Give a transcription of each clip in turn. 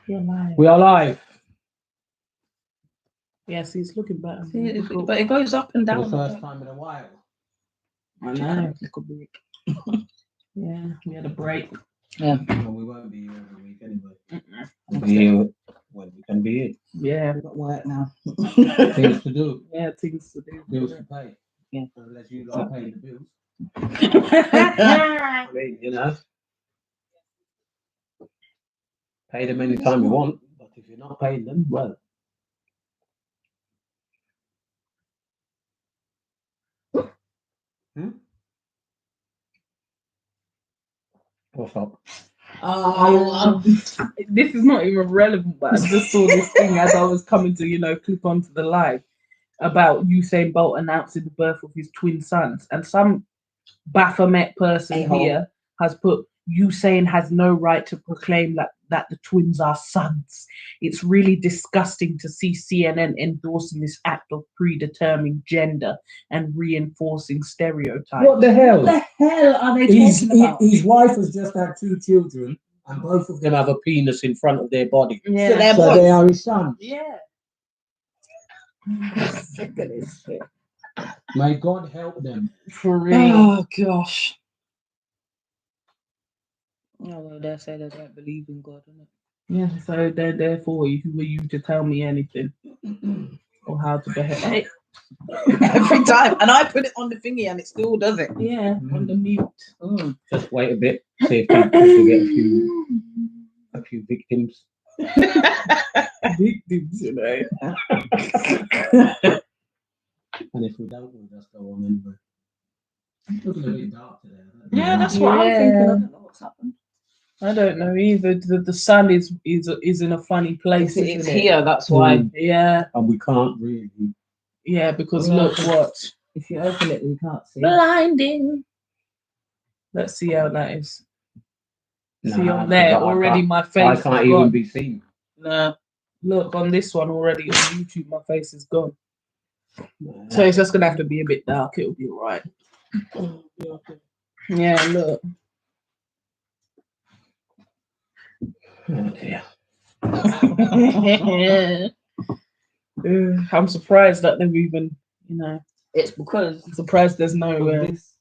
You're lying. We are live. Yes, he's looking better. But it goes up and For down. the first time in a while. I know. Little break. Yeah, we had a break. Yeah. And we won't be here every week anyway. We'll be here when we can be here. Yeah, We've got work now. Things to do, yeah, things to do. bills to pay. Yeah. Unless you lot pay the bills. Yeah. I mean, pay them anytime you want, but if you're not paying them, well. What's up? This is not even relevant, but I just saw this thing as I was coming to, click onto the live about Usain Bolt announcing the birth of his twin sons, and some Baphomet person A-hole. here has put Usain has no right to proclaim that the twins are sons. It's really disgusting to see CNN endorsing this act of predetermining gender and reinforcing stereotypes. What the hell? What the hell are they talking about? His wife has just had 2 children, and both of them have a penis in front of their body. Yeah. So they're So boys. they are his sons. Yeah. Sick of this shit. May God help them. For real. Oh gosh. Oh well, they say they don't believe in God, isn't it? Yeah, so therefore, who are you to tell me anything or how to behave? Hey, Every time, and I put it on the thingy, and it still does it. yeah, on the mute. Just wait a bit, see if we get a few victims. Victims, And if we don't, we'll just go on anyway. It's looking a bit dark today. Yeah, that's what I'm thinking. I don't know what's happened. I don't know either. The sun is in a funny place. It's isn't it? here, that's why. Yeah, And we can't really. yeah, because Yeah. look what. If you open it, we can't see. Blinding. Let's see how that is. See Nah, on there because I already can't- my face I is can't gone. even be seen. Nah, look on this one already on YouTube, my face is gone. So it's just gonna have to be a bit dark. It'll be alright. Yeah, look. Oh dear. I'm surprised that they've even, It's because I'm surprised there's no of this.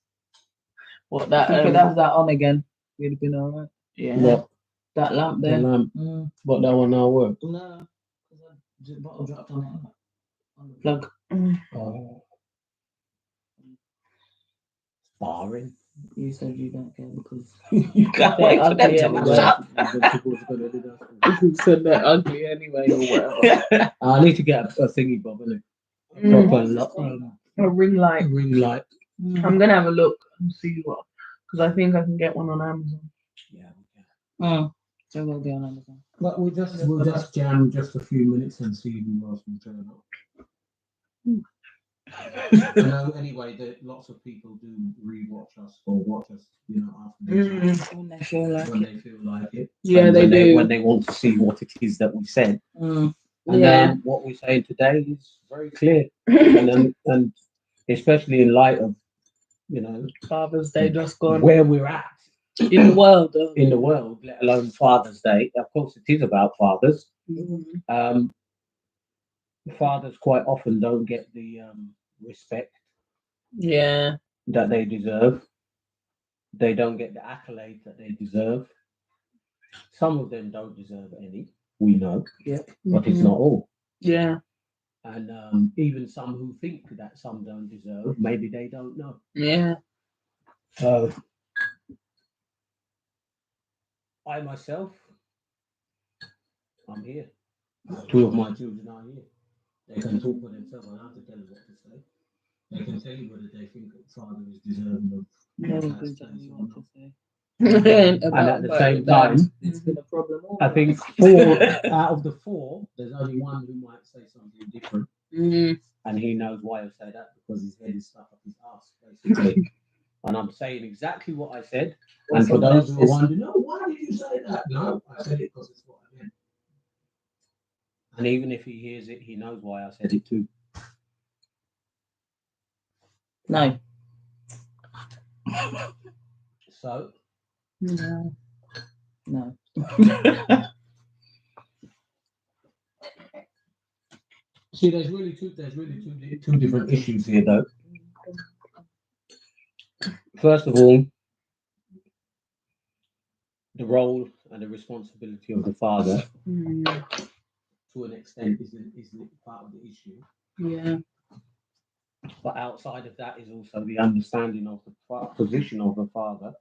what If that you could have that on again, you'd have been alright. yeah. What? That lamp The there. lamp. What, that one now work? No, because the bottle dropped on it. On the plug. Oh. Sparring. You said you don't care because You can't they're wait for them ugly to anyway. mash up. You said they're ugly anyway or whatever. I need to get a thingy bob, innit? Mm. Proper A ring light. ring light. I'm gonna have a look and see what, because I think I can get one on Amazon. Yeah. So we'll be on Amazon. But we'll just jam just a few minutes and see who else will turn up. I know anyway that lots of people do rewatch us or watch us, after When they feel like when it. they feel like it. Yeah, And they when do. when they want to see what it is that we said. And Yeah. what we're saying today is very clear, and especially in light of Father's Day just gone. where we're at In the world. in the world, let alone Father's Day. Of course, it is about fathers. Fathers quite often don't get the respect Yeah. that they deserve. They don't get the accolades that they deserve. Some of them don't deserve any, we know, but it's not all. Yeah. And even some who think that some don't deserve, maybe they don't know. Yeah. So, I myself, I'm here. 2 of my children are here. They can talk for themselves. I don't have to tell them what to say. They can tell you whether they think that father is deserving of No one that can tell space me or what not. to say. And at the same time, it's been a problem. I think 4 out of the 4, there's only one who might say something different. And he knows why I say that, because his head is stuck up his ass, basically. And I'm saying exactly what I said. And for those who are wondering, no, why did you say that? No, I said it because it's what I meant. And even if he hears it, he knows why I said it too. No. So, No. No. See, there's really two different issues here, though. First of all, the role and the responsibility of the father, to an extent, isn't part of the issue. Yeah. But outside of that is also the understanding of the position of the father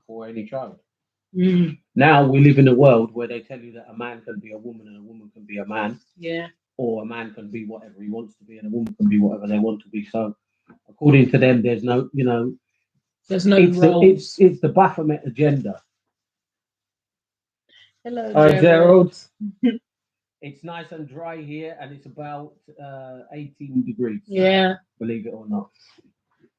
for any child. Now we live in a world where they tell you that a man can be a woman and a woman can be a man. Yeah. Or a man can be whatever he wants to be and a woman can be whatever they want to be. So according to them, there's no, there's no it's roles. it's the Baphomet agenda. Hello, Hi, Gerald. It's nice and dry here, and it's about 18 degrees. Yeah. Believe it or not,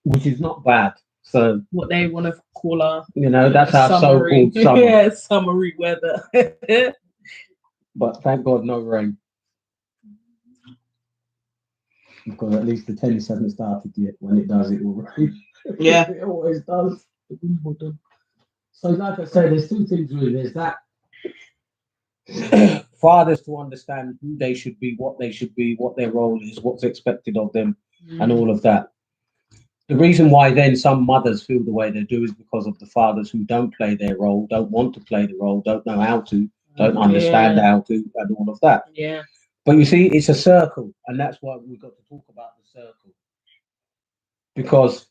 which is not bad. So what they want to call our, that's our so-called summer. Yeah, summery weather. But thank God, no rain. Because at least the tennis hasn't started yet. When it does, it will rain. Yeah. It always does. So, like I say, there's two things really. There's that fathers to understand who they should be, what their role is, what's expected of them, and all of that. The reason why then some mothers feel the way they do is because of the fathers who don't play their role, don't want to play the role, don't know how to, don't understand how to, and all of that. Yeah. But you see, it's a circle, and that's why we've got to talk about the circle. Because,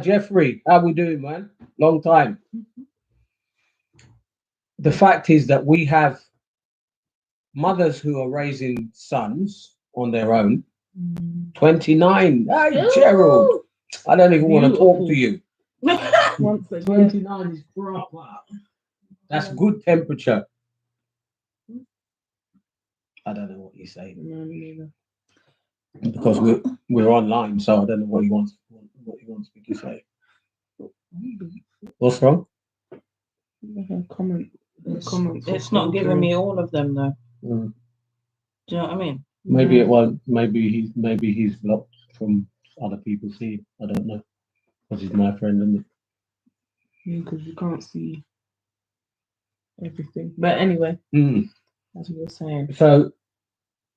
Jeffrey, how we doing, man? Long time. The fact is that we have mothers who are raising sons on their own. 29. Hey, Gerald. I don't even want to talk to you. 29 is proper. That's good temperature. I don't know what you're saying. Because we're online, so I don't know what he wants me to say. What's wrong? Comment. It's not giving me all of them though. Do you know what I mean? Maybe it won't. Maybe he's blocked from other people seeing. I don't know. Because he's my friend, isn't he? Yeah, because you can't see everything. But anyway, as we were saying. So,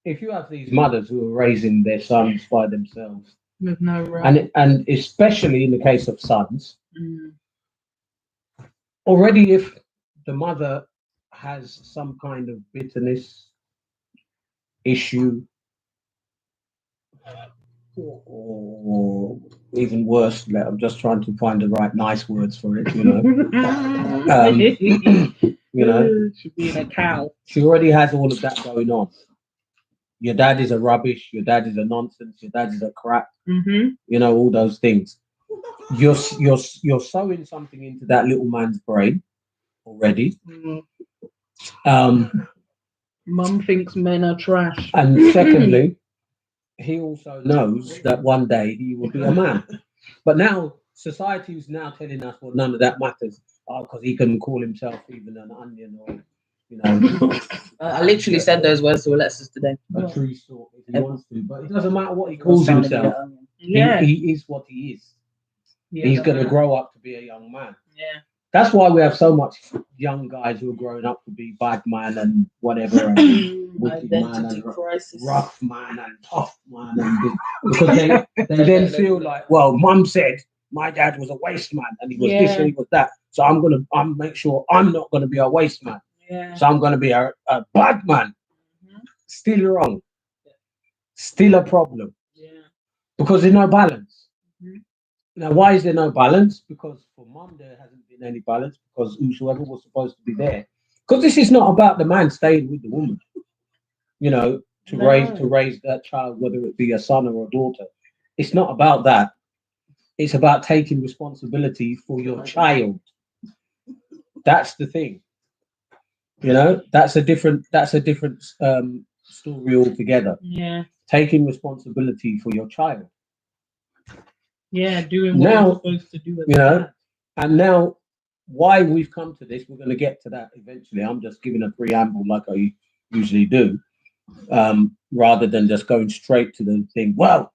if you have these mothers who are raising their sons by themselves, with no role, and especially in the case of sons, already if the mother has some kind of bitterness issue, or even worse, I'm just trying to find the right nice words for it, She's being a cow. She already has all of that going on. Your dad is a rubbish, your dad is a nonsense, your dad is a crap, all those things. You're sowing something into that little man's brain already. Mum thinks men are trash. And secondly, he also knows that one day he will be a man. But now society is now telling us, well, none of that matters, because he can call himself even an onion or, I literally said those words to Alexis today. A tree stalk if he wants to, but it doesn't matter what he calls himself. Yeah. He is what he is. Yeah, he's going to grow up to be a young man. Yeah. That's why we have so much young guys who are growing up to be bad man and whatever, and wicked man and rough man and tough man, and because they then feel like, well, mum said my dad was a waste man and he was this and he was that, so I'm make sure I'm not gonna be a waste man. Yeah. So I'm gonna be a bad man. Still wrong. Still a problem. Yeah. Because there's no balance. Now, why is there no balance? Because for mum, there hasn't been any balance because whosoever was supposed to be there. Because this is not about the man staying with the woman, to raise that child, whether it be a son or a daughter. It's not about that. It's about taking responsibility for your child. That's the thing. That's a different story altogether. Yeah. Taking responsibility for your child. Yeah, doing what you're supposed to do. And now why we've come to this, we're going to get to that eventually. I'm just giving a preamble like I usually do, rather than just going straight to the thing. Well,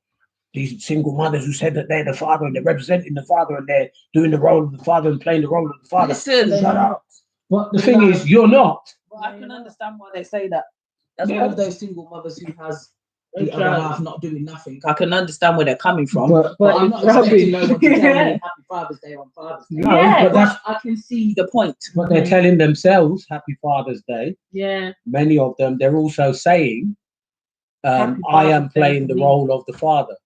these single mothers who said that they're the father and they're representing the father and they're doing the role of the father and playing the role of the father. Listen, shut up. But the thing is, you're not. But I can understand why they say that. As Yeah. one of those single mothers who has the Okay. other half not doing nothing, I can understand where they're coming from. But I'm not expecting no one to tell me Happy Father's Day on Father's Day. No, Yeah, but that's I can see the point. what they're telling themselves. Happy Father's Day. Yeah. Many of them, they're also saying, Happy I am Father's Day playing to the me. role of the father.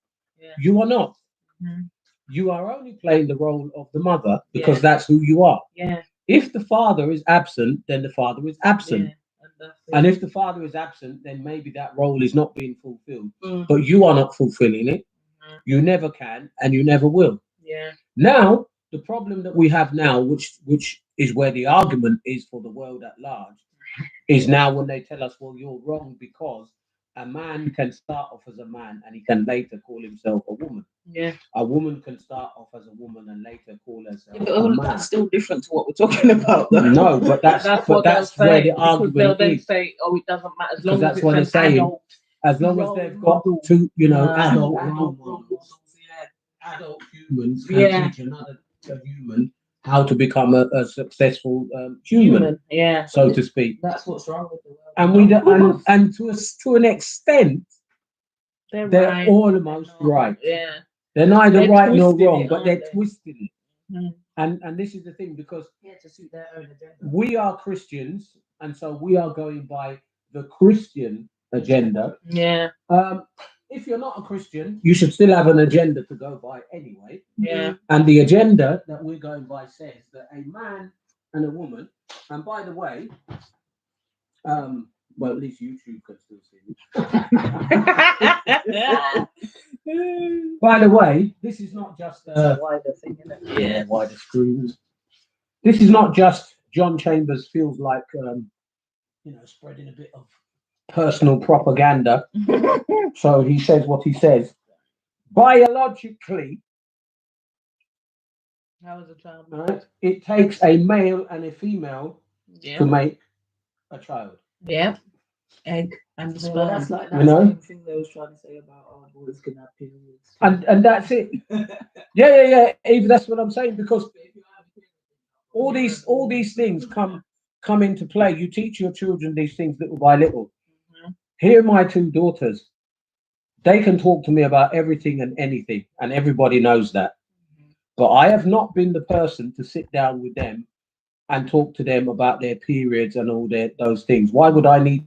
Yeah. You are not. Mhm. You are only playing the role of the mother because Yeah. that's who you are. Yeah. If the father is absent, then the father is absent. Yeah. And that's it. And if the father is absent, then maybe that role is not being fulfilled. Mm. But you are not fulfilling it. Mhm. You never can, and you never will. Yeah. Now, the problem that we have now, which is where the argument is for the world at large, is now when they tell us, well, you're wrong because a man can start off as a man and he can later call himself a woman. Yeah. A woman can start off as a woman and later call herself Yeah, but a man. that's still different to what we're talking about. Though. No, but that's what they'll say, where the because they'll argument then is. say, "Oh, it doesn't matter as Because long as that's it's what an they're saying. adult." As long as role they've got model. two, adult Adult role role models, models, yeah. adult humans can Yeah. teach another human how to become a successful human, Yeah. so to speak. That's what's wrong with the world. And we don't, and to an extent, They're they're almost They're not. right. Yeah. They're neither They're right nor twisting wrong, it, but they're aren't they? twisting it. Mm. And this is the thing, because Yeah, to suit their own agenda. we are Christians, and so we are going by the Christian agenda. Yeah. If you're not a Christian, you should still have an agenda to go by anyway. Yeah. And the agenda that we're going by says that a man and a woman, and by the way, well, at least YouTube can still see me. By the way, this is not just Wider thing, isn't it? yeah, wider screws. This is not just John Chambers feels like spreading a bit of personal propaganda. So he says what he says. Biologically, How was a child? right, it takes a male and a female Yeah. to make a child. Yeah. Egg and Yeah, sperm. well, that's like that You know? same thing they was trying to say about boys can have periods. And that's it. Yeah. Even that's what I'm saying, because all these things come into play. You teach your children these things little by little. Mhm. Here are my two daughters. They can talk to me about everything and anything, and everybody knows that. But I have not been the person to sit down with them and talk to them about their periods and all those things. Why would I need?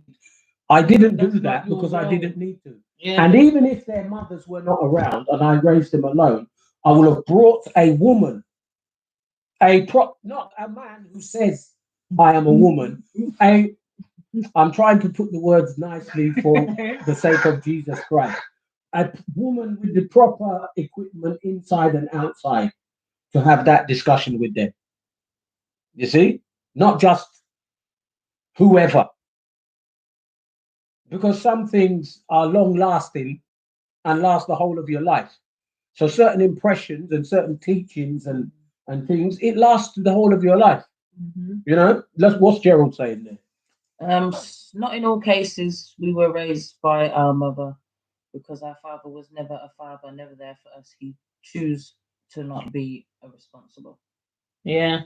I didn't do That's not that your because I role. didn't need to. Yeah. And even if their mothers were not around and I raised them alone, I would have brought a woman, not a man who says I am a woman. I'm trying to put the words nicely for the sake of Jesus Christ. A woman with the proper equipment inside and outside to have that discussion with them. You see? Not just whoever. Because some things are long lasting and last the whole of your life. So certain impressions and certain teachings and things, it lasts the whole of your life. Mhm. You know? What's Gerald saying there? Not in all cases we were raised by our mother, because our father was never a father, never there for us. He chose to not be responsible. Yeah.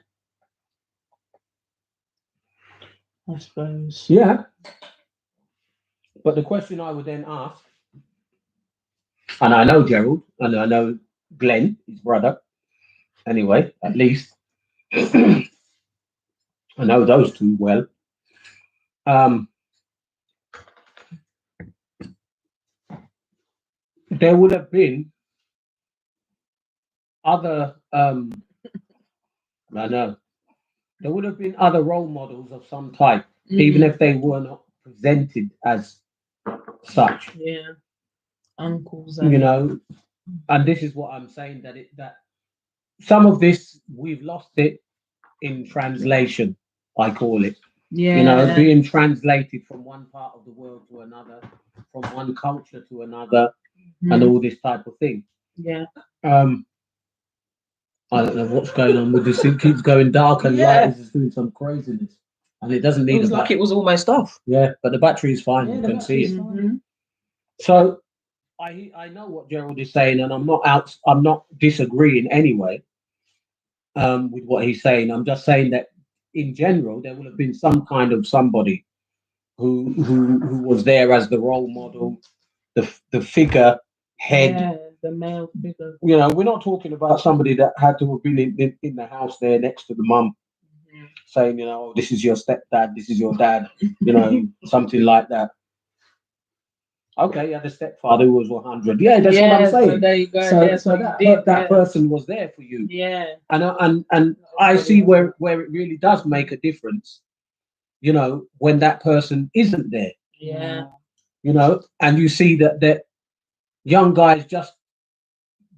I suppose. Yeah. But the question I would then ask, and I know Gerald, and I know Glenn, his brother, anyway, at least. I know those two well. There would have been other, I know, there would have been other role models of some type, even if they were not presented as such. Yeah. Uncles. You know, and this is what I'm saying, that some of this we've lost it in translation, I call it. Yeah. You know, being translated from one part of the world to another, from one culture to another, and all this type of thing. Yeah. I don't know what's going on with this. It keeps going dark and light is doing some craziness, and it doesn't need. It was like it was almost off. Yeah, but the battery is fine. Yeah, You the can see battery's it. fine. So I know what Gerald is saying, and I'm not disagreeing anyway with what he's saying. I'm just saying that in general, there will have been some kind of somebody who was there as the role model, the figure head. Yeah, the male figure. You know, we're not talking about somebody that had to have been in the house there next to the mum, saying, you know, oh, this is your stepdad, this is your dad, you know, something like that. Okay, you had a stepfather who was 100. Yeah, that's what I'm saying. So there you go. So that person was there for you. Yeah. And I see where it really does make a difference, you know, when that person isn't there. Yeah. You know, and you see that young guys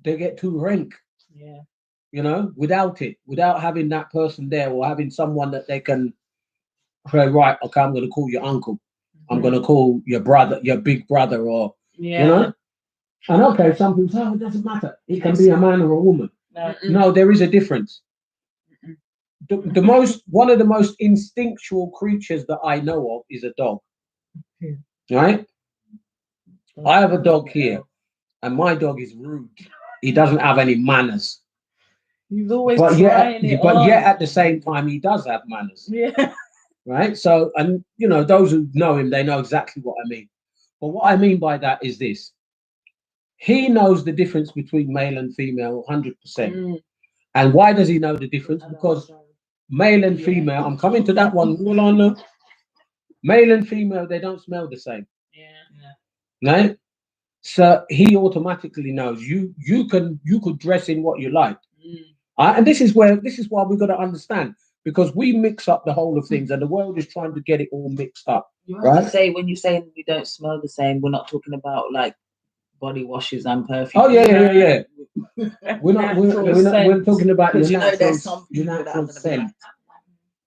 they get too rank. Yeah. You know, without having that person there, or having someone that they can say, right, okay, I'm going to call your uncle, I'm going to call your brother, your big brother, or you know. And okay, some people say, oh, it doesn't matter. It can be a man or a woman. No, there is a difference. One of the most instinctual creatures that I know of is a dog. Right? I have a dog here, and my dog is rude. He doesn't have any manners. He's always But trying yet at the same time, he does have manners. Yeah. Right? So, and you know, those who know him, they know exactly what I mean. But what I mean by that is this: he knows the difference between male and female 100%. And why does he know the difference? Because male and female, I'm coming to that one. Hold on, look. Male and female, they don't smell the same. Yeah. Right? So he automatically knows you could dress in what you like. And this is why we've got to understand, because we mix up the whole of things, and the world is trying to get it all mixed up. You have to say, when you say we don't smell the same, we're not talking about like body washes and perfume. Oh yeah. We're talking about your natural scent.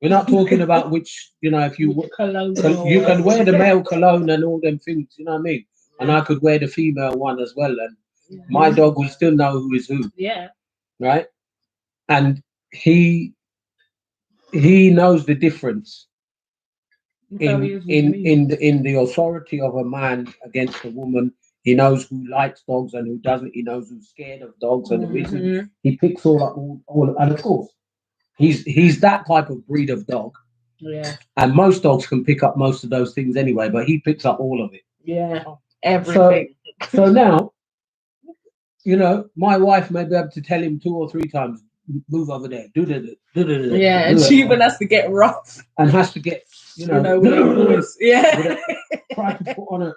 We're not talking about which, you know, if you can wear the male cologne and all them things, you know what I mean? And I could wear the female one as well, and my dog will still know who is who. Yeah. Right? And he knows the difference in the authority of a man against a woman. He knows who likes dogs and who doesn't. He knows who's scared of dogs and who isn't. He picks all up all, and of course, he's that type of breed of dog. Yeah. And most dogs can pick up most of those things anyway, but he picks up all of it. Yeah. Everything. So now, you know, my wife may be able to tell him 2 or 3 times, move over there, do the. Yeah, and she even has to get rough. And has to get, you know with her voice. Yeah. Try to put on a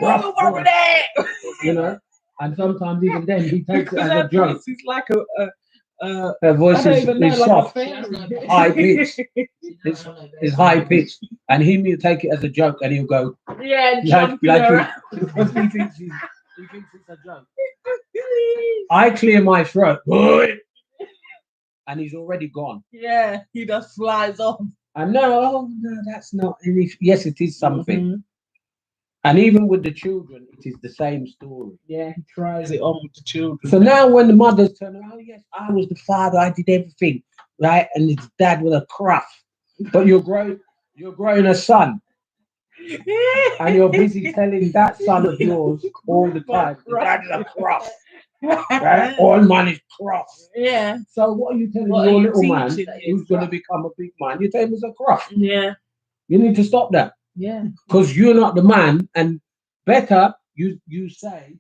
rough over there. You know, and sometimes even then he takes it as a joke. It's like her voice is soft, high pitched. It's high pitched, and he'll take it as a joke, and he'll go, yeah, because he thinks it's a joke. I clear my throat, and he's already gone. Yeah, he just flies off. And no, that's not. Yes, it is something. And even with the children, it is the same story. Yeah, he tries it on with the children. So now when the mothers turn around, oh yes, I was the father, I did everything, right? And his dad was a cruff. But you're growing a son. And you're busy telling that son of yours all the time, dad is a cruff. Right? All man is cruff. Yeah. So what are you telling your little man who's going to become a big man? You tell him he's a cruff. Yeah. You need to stop that. Yeah. Because you're not the man, and better you say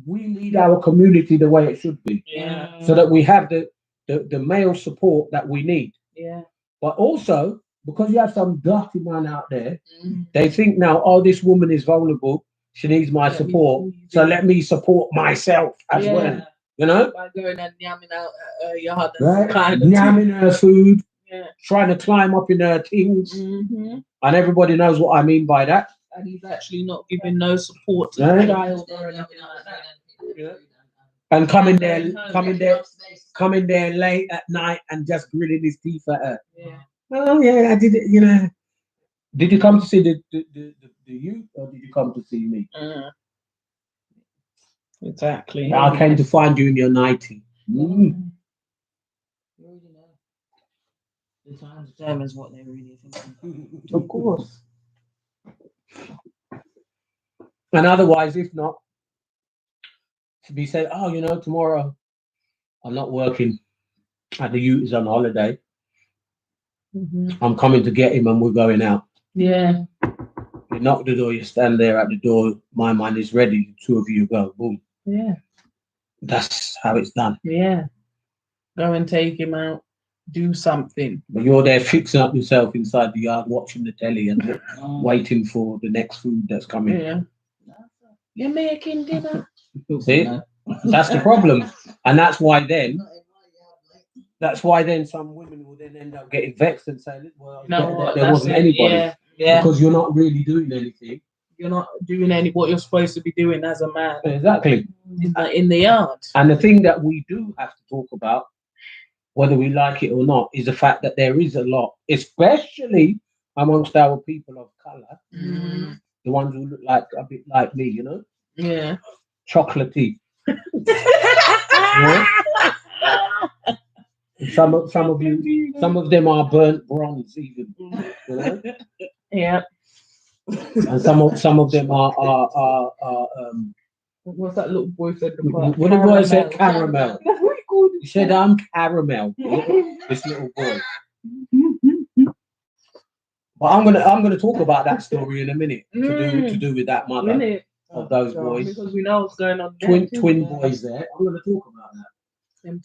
we lead our community the way it should be. Yeah. So that we have the male support that we need. Yeah. But also, because you have some dirty man out there, they think now, oh, this woman is vulnerable, she needs my support, so let me support myself as well. You know? By going and yamming out at her yard, right? Yamming her food, yeah, trying to climb up in her things. And everybody knows what I mean by that. And he's actually not giving no support to the child or anything like that. Yeah. And coming there late at night and just gritting his teeth at her. Yeah. Oh yeah, I did it. You know, did you come to see the youth, or did you come to see me? Exactly. I came to find you in your 90. The time determines what they're really thinking. Of course. And otherwise, if not, to be said, oh, you know, tomorrow I'm not working, and the youth is on holiday. I'm coming to get him and we're going out. Yeah. You knock the door, you stand there at the door, my man is ready, the two of you go, boom. Yeah. That's how it's done. Yeah. Go and take him out. Do something. But you're there fixing up yourself inside the yard, watching the telly and waiting for the next food that's coming. Yeah. You're making dinner. See? That's the problem. And that's why then some women will then end up getting vexed and saying, well, there wasn't anybody. Yeah. Yeah. Because you're not really doing anything. You're not doing what you're supposed to be doing as a man Exactly. in the yard. And the thing that we do have to talk about, whether we like it or not, is the fact that there is a lot, especially amongst our people of color, the ones who look like a bit like me, you know? Yeah. Chocolatey. Yeah? Some of them are burnt bronze even. You know? Yeah. And some of them are what's that little boy said? what the boy said? Caramel. That's what he called it. He said, I'm caramel. This little boy. But I'm gonna talk about that story in a minute to do with that mother of those boys. Because we know what's going on. Twin boys there. I'm gonna talk about that.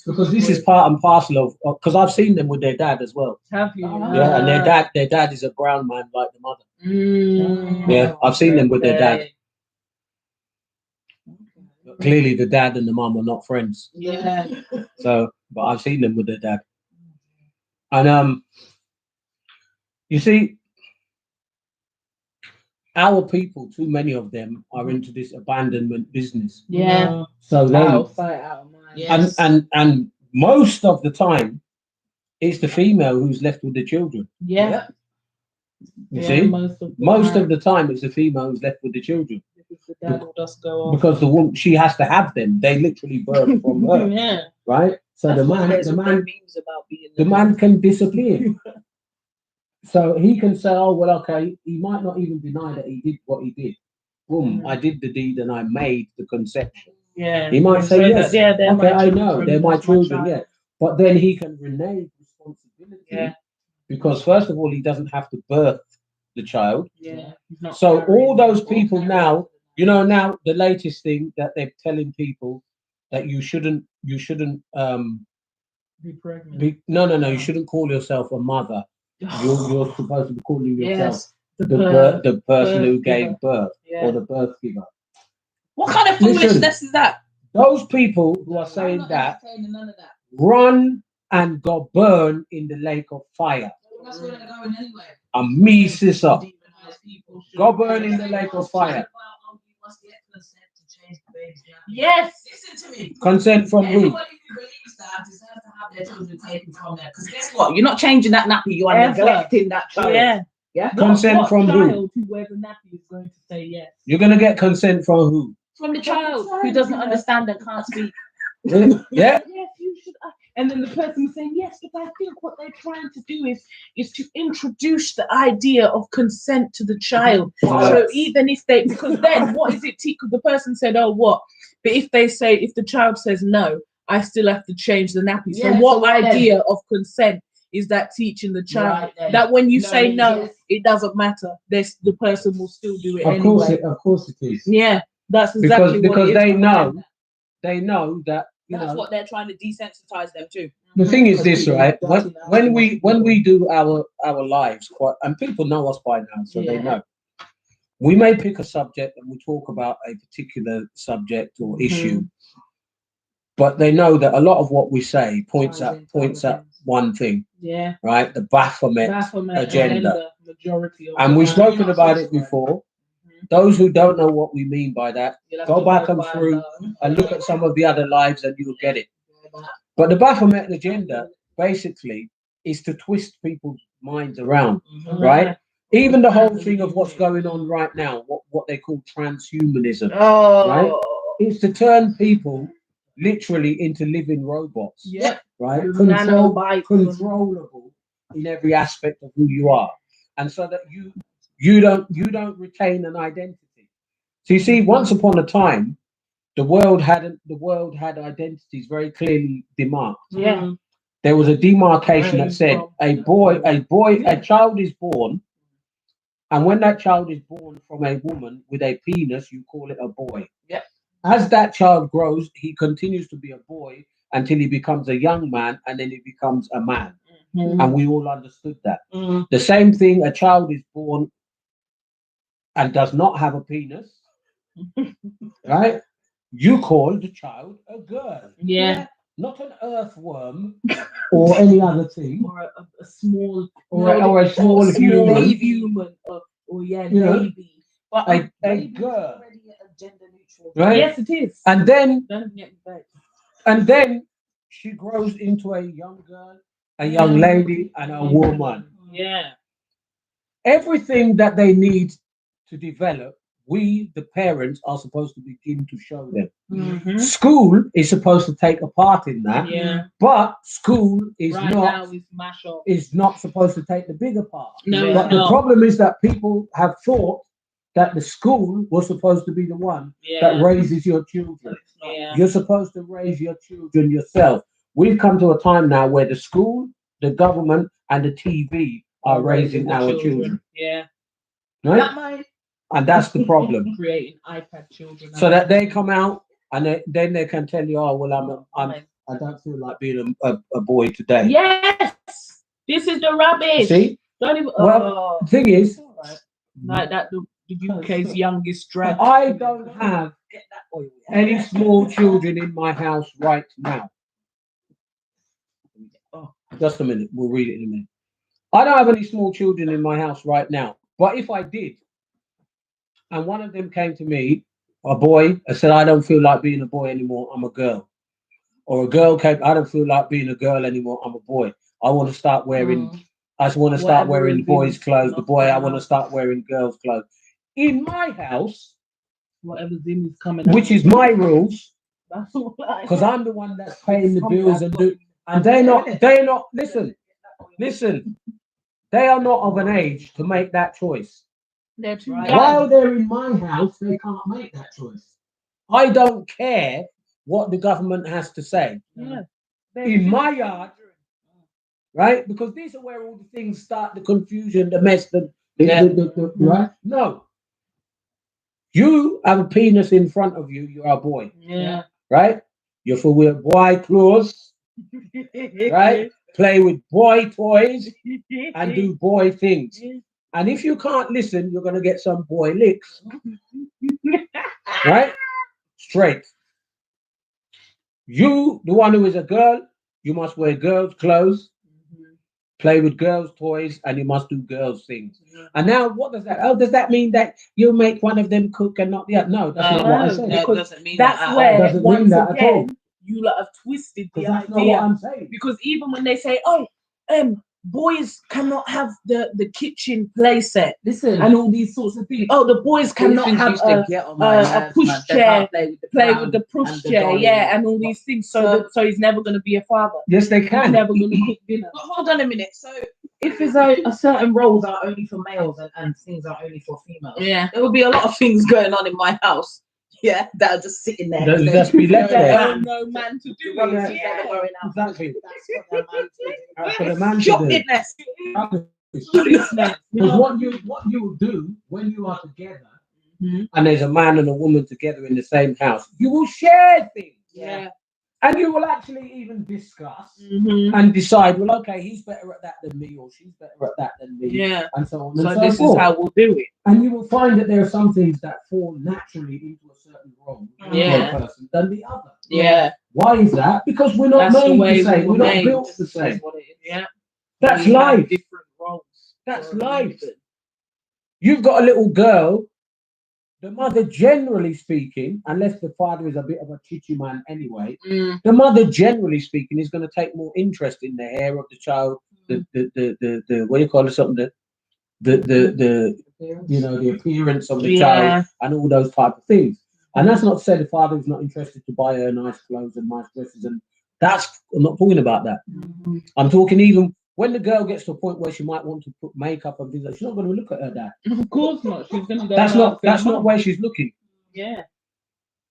Because this is part and parcel of because I've seen them with their dad as well. Have you? Yeah, and their dad is a brown man like the mother. Yeah, I've seen them with their dad. But clearly the dad and the mum are not friends. Yeah. So, but I've seen them with their dad. And you see, our people, too many of them are into this abandonment business. Yeah. So then Out of sight, out of mind. Yes. and most of the time it's the female who's left with the children. Yeah. You see? Most of the time it's the female who's left with the children. The dad will just go off. Because the woman, she has to have them. They literally birth from her. Yeah. Right? So That's why the there's man memes about being the man can disappear. So he can say, oh, well, okay, he might not even deny that he did what he did. Boom, I did the deed and I made the conception. Yeah. He might say, yes, they're okay, my I know, children, they're my that's children, child. yeah. But then he can renege responsibility. Yeah. Because first of all, he doesn't have to birth the child. Yeah. He's not So carrying all those it. people now, you know, now the latest thing that they're telling people that you shouldn't Be pregnant. you shouldn't call yourself a mother. You're supposed to be calling yourself Yes. the person who birth gave giver. birth Yeah. or the birth giver. What kind of Listen. foolishness is that? Those people who are saying I'm not that entertaining none of that. run and go burn in the lake of fire. That's where they're going anyway. And me, sister, Demonise people. go burn in the lake of fire. Yes. Listen to me. Consent from who? Anybody who believes that deserves to have their children taken from them. Because guess what? You're not changing that nappy. You are Ever. neglecting that child. Yeah. Yeah. Consent What from who? child who wears a nappy is going to say yes? You're gonna get consent from who? From the child who doesn't understand and can't speak. Yeah? Yes, you should. And then the person is saying yes, but I think what they're trying to do is to introduce the idea of consent to the child. So even if they, because then what is it? Because the person said, "Oh, what?" But if the child says no, I still have to change the nappy. So Yeah, what so what idea of consent is that teaching the child Right then. that when you No, say no, yes. it doesn't matter. The person will still do it Of anyway. course it is. Yeah, that's exactly Because what it is. they know that That's what they're trying to desensitize them to. the thing is this, right? Dirty now. When we do our lives quite, and people know us by now, so they Yeah. know. We may pick a subject and we talk about a particular subject or issue, but they know that a lot of what we say points at one thing, Yeah. right? The Baphomet agenda. Majority of And the we've time. spoken about it before. Those who don't know what we mean by that, You'll have go to back and by through the- and look at some of the other lives and you'll get it. But the Baphomet agenda basically is to twist people's minds around, right? Even the whole thing of what's going on right now, what they call transhumanism, Oh. right? Is to turn people literally into living robots, Yeah. right? Nanobites. Controllable in every aspect of who you are, and so that you don't retain an identity. So you see, once upon a time, the world had identities very clearly demarked. Yeah. there was a demarcation that said Where a child is born, and when that child is born from a woman with a penis, you call it a boy. Yep. As that child grows, he continues to be a boy until he becomes a young man, and then he becomes a man. And we all understood that. The same thing, a child is born and does not have a penis, right? You call the child a girl. Yeah. Not an earthworm or any other thing. or a small Or a small human. human or You know, baby. But a Baby is girl. already a gender neutral. Right? yes, it is. And then Don't get me back. and then she grows into a young girl, a young lady, and a woman. Yeah. Everything that they need to develop, we, the parents, are supposed to begin to show them. Mm-hmm. School is supposed to take a part in that, Yeah. but school is Right not now is mash up. is not supposed to take the bigger part. No, Yeah. But it's the not. problem is that people have thought that the school was supposed to be the one that Yeah. raises your children. Yeah. You're supposed to raise your children yourself. We've come to a time now where the school, the government, and the TV are raising the our children. Yeah. Right? Not mine. And that's the problem. Creating iPad children. So that they come out and then they can tell you, oh well, I don't feel like being a boy today. Yes, this is the rubbish. See? Don't even. Well, the thing is, like that. The UK's youngest drag. I don't have Get that oil. any small children in my house right now. Oh. Just a minute, we'll read it in a minute. I don't have any small children in my house right now. But if I did, and one of them came to me, a boy, I said, I don't feel like being a boy anymore, I'm a girl. Or a girl came, I don't feel like being a girl anymore, I'm a boy. I want to start wearing, I just want to start Whatever wearing is boys' in- clothes. The not boy, I coming want to out. start wearing girls' clothes. In my house, Whatever's in is coming. which is my rules, That's all right. because I'm the one that's paying the Something bills I've and got do, in- and they're not, listen, they are not of an age to make that choice. They're too Right. young. While they're in my house, they can't make that choice. I don't care what the government has to say. Yeah. In my yard, right? Because these are where all the things start, the confusion, the mess, right? No. You have a penis in front of you, you're a boy, Yeah. right? You're for wear boy clothes, right? Play with boy toys and do boy things. And if you can't listen, you're going to get some boy licks, right? Straight. You, the one who is a girl, you must wear girls' clothes, play with girls' toys, and you must do girls' things. And now, what does that? Oh, does that mean that you make one of them cook and not the other? No, that's not what I No, said. That because doesn't mean that's that at where all. Doesn't mean once that at all. again you lot have twisted the Because that's not what idea. I'm saying. Because even when they say, "Oh, boys cannot have the kitchen playset Listen, and all these sorts of things. Oh, the boys cannot These things have used to get on my a nerves, push man. They chair, can't play with the push and the chair, dolly. yeah, and all these things. So- So he's never going to be a father. yes, they He's can. never going to cook dinner. But hold on a minute. So if there's a certain roles are only for males and things are only for females, Yeah. there would be a lot of things going on in my house. Yeah, that are just sitting there. They'll just be left There there. ain't no man to do The rubbish it. that are Yeah. going out. Exactly. That's what their man to That's for the man to do. do. Wickedness. Because what you will do when you are together, and there's a man and a woman together in the same house, you will share things. Yeah. And you will actually even discuss Mhm. and decide, well, okay, he's better at that than me, or she's better at that than me, Yeah. and so on So and so this forth. is how we'll do it. And you will find that there are some things that fall naturally into a certain role for Yeah. a person than the other. Yeah. Why is that? Because we're not That's the made way the same. we We're were not made. built the This same. is what it is. Yeah. That's We have life. different roles. That's for a life. reason. You've got a little girl. The mother, generally speaking, unless the father is a bit of a chichi man anyway, the mother, generally speaking, is going to take more interest in the hair of the child, the what do you call it, something, the you know, the appearance of the child, and all those type of things. And that's not to say the father is not interested to buy her nice clothes and nice dresses, and that's, I'm not talking about that. I'm talking even when the girl gets to a point where she might want to put makeup and things like, she's not going to look at her dad. Of course not. She's gonna go. That's and not ask her that's not mum. where she's looking. Yeah.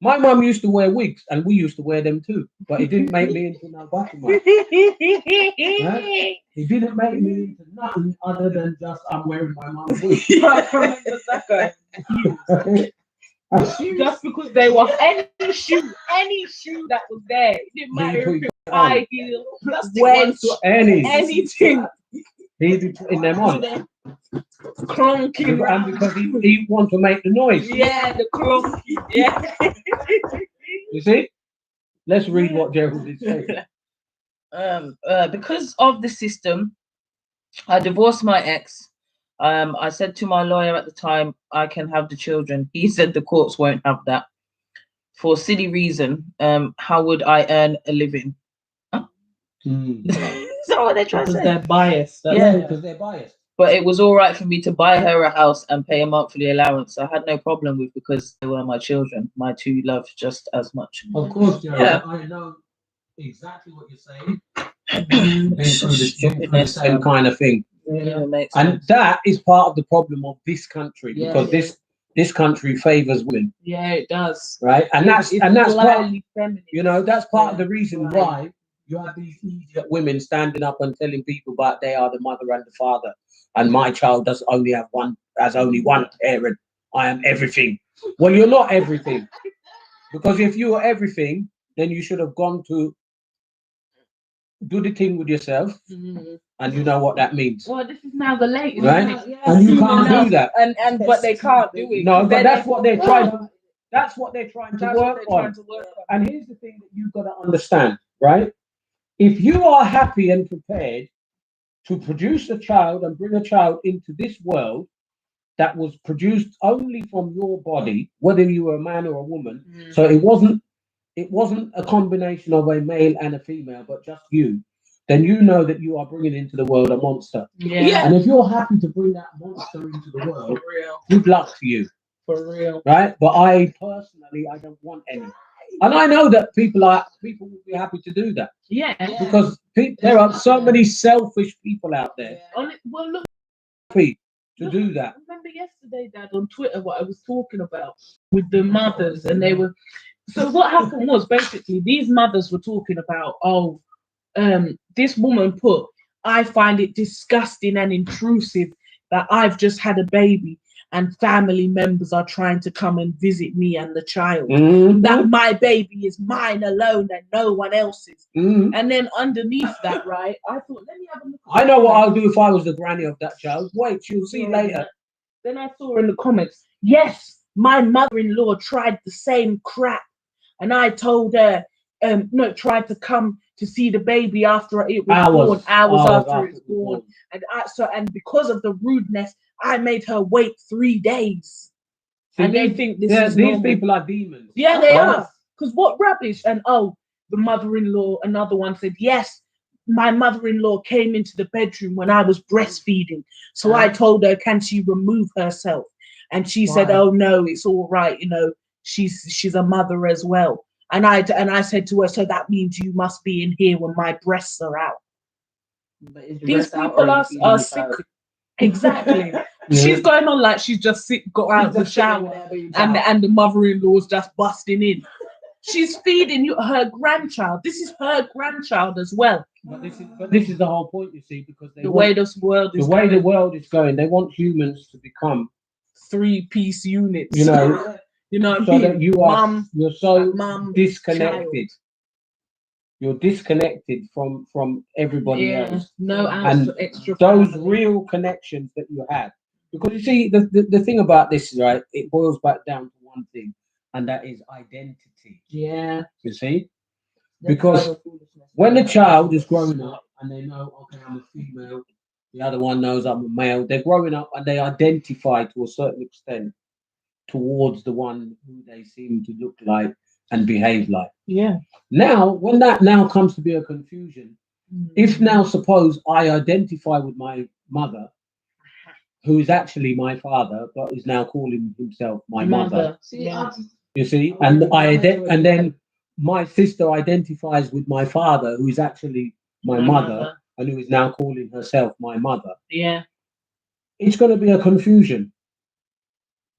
My mum used to wear wigs, and we used to wear them too. But it didn't make me into no button. Right? It didn't make me into nothing other than just I'm wearing my mum's wig. I remember that guy. Just because they were any shoe that was there, it didn't matter if it was high heel, wedge, anything. He'd be putting them on. Clonking. And because he wants to make the noise. Yeah, the clonking. Yeah. You see? Let's read what Gerald is saying. Because of the system, I divorced my ex. I said to my lawyer at the time, I can have the children. He said the courts won't have that. For a silly reason, how would I earn a living? Is that what they're trying to say? They're biased. Yeah, because they're biased. But it was all right for me to buy her a house and pay a monthly allowance. I had no problem with, because they were my children, my two love just as much. Of course, Gerald. Yeah. I know exactly what you're saying. Been through the same kind of thing. Yeah, makes And sense. that is part of the problem of this country, because this country favors women, Yeah, it does. right? And that's part, slightly feminine. you know, that's part of the Yeah, reason right. why you have these idiot women standing up and telling people about they are the mother and the father, and my child has only one parent. I am everything. Well, you're not everything, because if you were everything, then you should have gone to do the thing with yourself, and you know what that means. Well, this is now the latest, right? And you can't do that. And but they can't do it. No, but that's what they're trying to. That's what they're trying to work on. on. And here's the thing that you've got to understand, right? If you are happy and prepared to produce a child and bring a child into this world that was produced only from your body, whether you were a man or a woman, so it wasn't a combination of a male and a female, but just you, then you know that you are bringing into the world a monster. Yeah. And if you're happy to bring that monster into the world, For real. good luck to you. For real. Right? But I personally, I don't want any. And I know that people will be happy to do that. Yeah. Because there are so many selfish people out there Well, look. happy to do that. Remember yesterday, Dad, on Twitter, what I was talking about with the mothers, and they were. So what happened was basically these mothers were talking about, this woman put, I find it disgusting and intrusive that I've just had a baby and family members are trying to come and visit me and the child. That my baby is mine alone and no one else's. And then underneath that, right, I thought, let me have a look. I know what I'll do if I was the granny of that child. Wait, you'll see later. Then I saw in the comments, yes, my mother-in-law tried the same crap. And I told her, tried to come to see the baby after it was born, hours after it was born. And because of the rudeness, I made her wait 3 days. See, and they think these people are demons. Yeah, they are. Because what rubbish? And the mother-in-law, another one said, yes, my mother-in-law came into the bedroom when I was breastfeeding. So I told her, can she remove herself? And she said, oh no, it's all right. You know, she's a mother as well. And I said to her, so that means you must be in here when my breasts are out. These people are sick. Exactly. She's going on like she's just got out of the shower and the mother-in-law's just busting in. She's feeding her grandchild. This is her grandchild as well. But this is the whole point, you see, because the way the world is going, they want humans to become 3-piece units. You know, what so I mean? that you're so disconnected. Child. You're disconnected from everybody else. No extra. Those real connections that you have. Because you see, the thing about this, right, it boils back down to one thing, and that is identity. Yeah. You see? Because when the child is growing up and they know, okay, I'm a female, the other one knows I'm a male, they're growing up and they identify to a certain extent towards the one who they seem to look like and behave like. Yeah. Now, when that now comes to be a confusion, if now suppose I identify with my mother, who is actually my father, but is now calling himself my mother. You see, and then my sister identifies with my father, who is actually my mother, and who is now calling herself my mother. Yeah. It's going to be a confusion.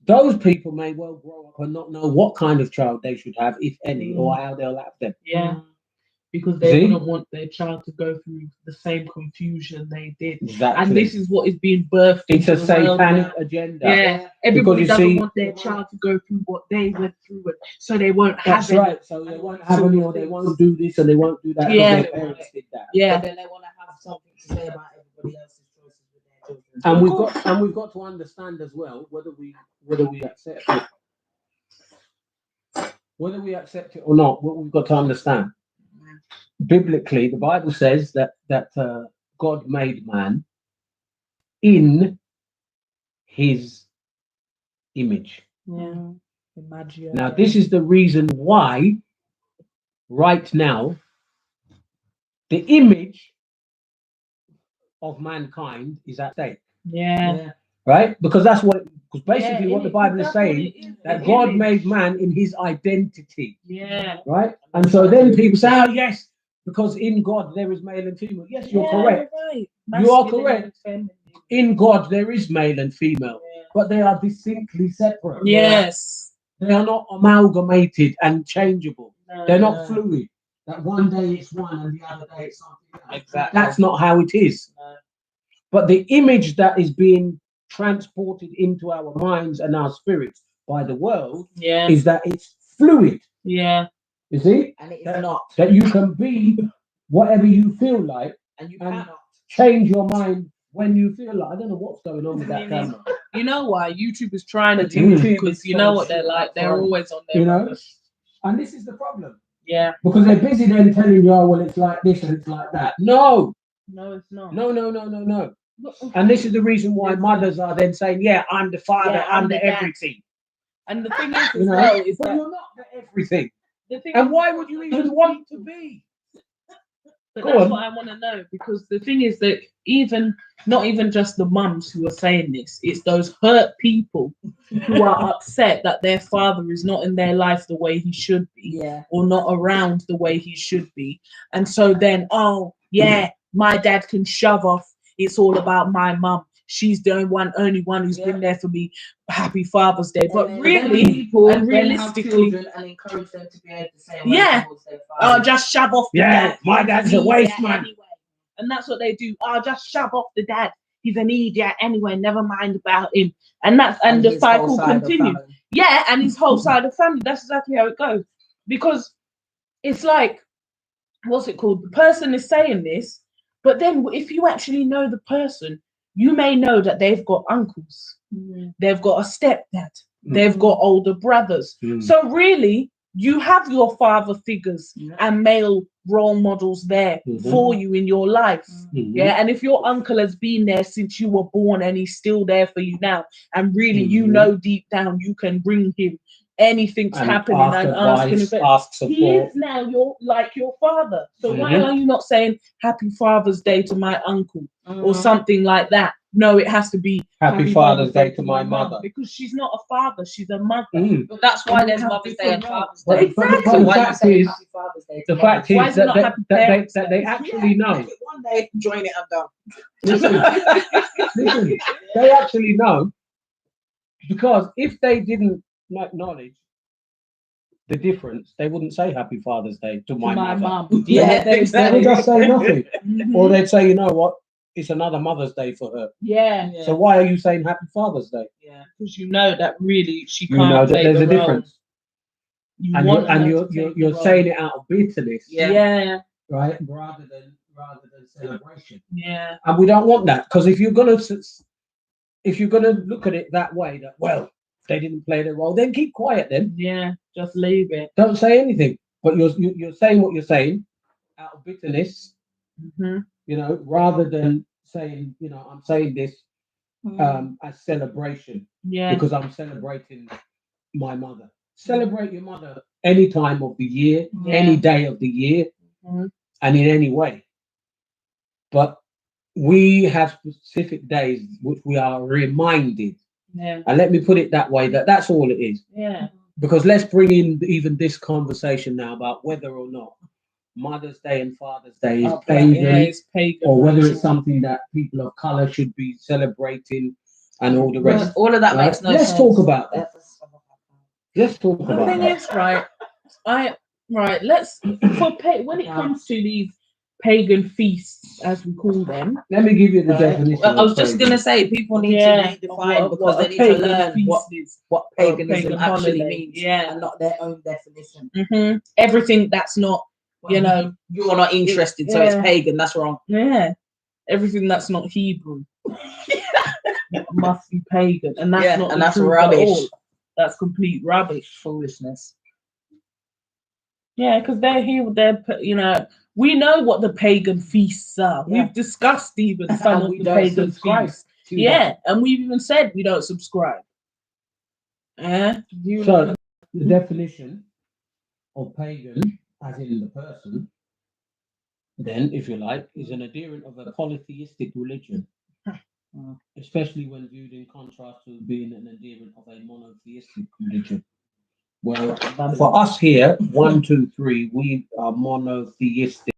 those people may well grow up and not know what kind of child they should have, if any, or how they'll have them. Yeah. Because they See? wouldn't want their child to go through the same confusion they did. Exactly. And this is what is being birthed It's a into the world satanic now. agenda. Yeah, everybody you doesn't see- want their child to go through what they went through, so they won't have That's any. right. So they won't have any, or they won't do this, and they won't do that. Yeah. Because their parents did that. Yeah, But then they want to have something to say about everybody else's choices with their children. And we've got to understand as well whether we accept it. Whether we accept it or not, what we've got to understand. Biblically, the Bible says that God made man in his image. yeah. Imagine. Now, this is the reason why, right now, the image of mankind is at stake, Yeah. right? Because because basically Yeah, what the Bible is that's what saying, it is, that the God image. made man in his identity, Yeah. right? And so then people say, oh, yes, because in God there is male and female. Yes, you're correct. Right. You are Masculine correct. and feminine. In God there is male and female, but they are distinctly separate. Yes. They are not amalgamated and changeable. No, They're not no. fluid. That one day it's one and the other day it's something else. Exactly. That's not how it is. No. But the image that is being transported into our minds and our spirits by the world Yeah. is that it's fluid. Yeah. You see? And it's That- not. That you can be whatever you feel like, And you and- cannot. change your mind when you feel like. I don't know what's going on with that camera. You know why? YouTube is trying to Mm. teach you because you know what they're like. They're always on their You know? rubbish. And this is the problem. Yeah. Because they're busy then telling you, oh, well, it's like this and it's like that. No, No, it's not. no. And this is the reason why mothers are then saying, yeah, I'm the father, Yeah, I'm the the dad. everything. And the thing is, You as know? well, is But that you're not the everything. the thing And is- why would you even want to be? But Go that's on. what I want to know, because the thing is that not even just the mums who are saying this, it's those hurt people who are upset that their father is not in their life the way he should be, Yeah. or not around the way he should be. And so then, oh, yeah, my dad can shove off. It's all about my mum. She's the only one who's been there for me. Happy Father's Day. But And then really, people and then have realistically, children and encourage them to behave the same way Yeah. towards their oh, father. just shove off the Yeah, dad. my He's dad's an a waste idiot man. anyway. And that's what they do. Oh, just shove off the dad. He's an idiot anyway. Never mind about him. And the his whole cycle side of continues. family. Yeah, and his whole side of family. That's exactly how it goes. Because it's like, what's it called? The person is saying this, but then if you actually know the person, you may know that they've got uncles, they've got a stepdad, they've got older brothers. Mm. So really, you have your father figures Yeah. and male role models there Mhm. for you in your life. Mhm. Yeah, and if your uncle has been there since you were born and he's still there for you now, and really you Mhm. know deep down you can bring him anything's And happening ask and ask him advice, if ask he support. is now your father. So why Mhm. are you not saying Happy Father's Day to my uncle or Mhm. something like that? No, it has to be Happy Father's Day to my mum, mother. because she's not a father, she's a mother. Mm. But that's why And there's we have Mother's Day and different Father's But- Day. but- but Exactly. the Why you fact say is, Happy Father's Day? the fact Why is is it not that Happy they Parents' that they Day? actually know. Make it one day, join it and done. Listen, they actually know, because if they didn't acknowledge the difference, they wouldn't say Happy Father's Day to my mother. mum. Yeah, They exactly. would just say nothing, Mhm. or they'd say, you know what, it's another Mother's Day for her. Yeah, So why are you saying Happy Father's Day? yeah, because you know that really she You can't know that play there's the a role. difference, You and want her to you're take the you're role. saying it out of bitterness, Yeah, right? Rather than celebration. yeah, And we don't want that, because if you're gonna look at it that way, that well, they didn't play their role, then keep quiet. Then yeah. Just leave it. don't say anything. But you're saying what you're saying out of bitterness, Hmm. you know, rather than saying, you know, I'm saying this as celebration Yeah, because I'm celebrating my mother. Celebrate your mother any time of the year, Yeah. any day of the year, Mhm. and in any way. But we have specific days which we are reminded, yeah, and let me put it that way, that's all it is. yeah. Because let's bring in even this conversation now about whether or not Mother's Day and Father's Day is Yeah, pagan, it's pagan. or whether it's something that people of color should be celebrating, and all the rest. All of that Right? makes no Let's sense. talk about that. Let's talk The about thing that. is, let's when it comes to these pagan feasts, as we call them. Let me give you the Right. definition. Well, I was of just pagan. gonna say people need Yeah, to redefine because what they a need to pagan learn feast is. what Or a paganism pagan actually holiday. means. Yeah. And not their own definition. Everything that's not, you know, You're not interested, so it's Yeah. pagan. That's wrong. yeah, everything that's not Hebrew must be pagan, and that's Yeah, not and the that's truth rubbish. at all. That's complete rubbish. Foolishness. Yeah, because they're here with their, you know, we know what the pagan feasts are. Yeah. We've discussed even some And of we the don't pagan subscribe feasts. to Yeah, and we've even said we don't subscribe. that. So the definition of pagan, as in the person, then, if you like, is an adherent of a polytheistic religion, especially when viewed in contrast to being an adherent of a monotheistic religion. Well, for us here, 1, 2, 3, we are monotheistic.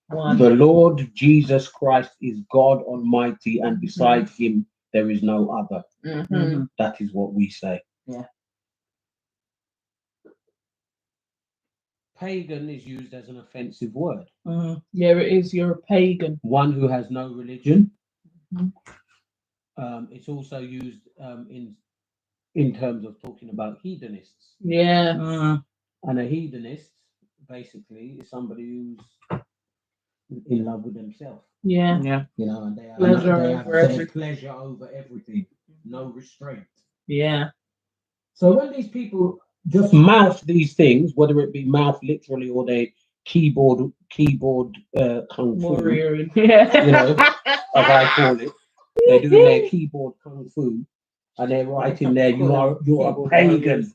One. The Lord Jesus Christ is God Almighty, and beside him there is no other. Mhm. That is what we say. Yeah. Pagan is used as an offensive word. Yeah, it is. You're a pagan. One who has no religion. Mhm. It's also used in terms of talking about hedonists. Yeah. And a hedonist basically is somebody who's in love with themselves. Yeah. Yeah. You know, and they have, Pleasure they have over their everything. pleasure over everything, no restraint. Yeah. So when these people just mouth these things, whether it be mouth literally or they keyboard kung fu, Warrior. Yeah. you know, as I call it, they're doing their keyboard kung fu, and they're writing there, you're a pagan.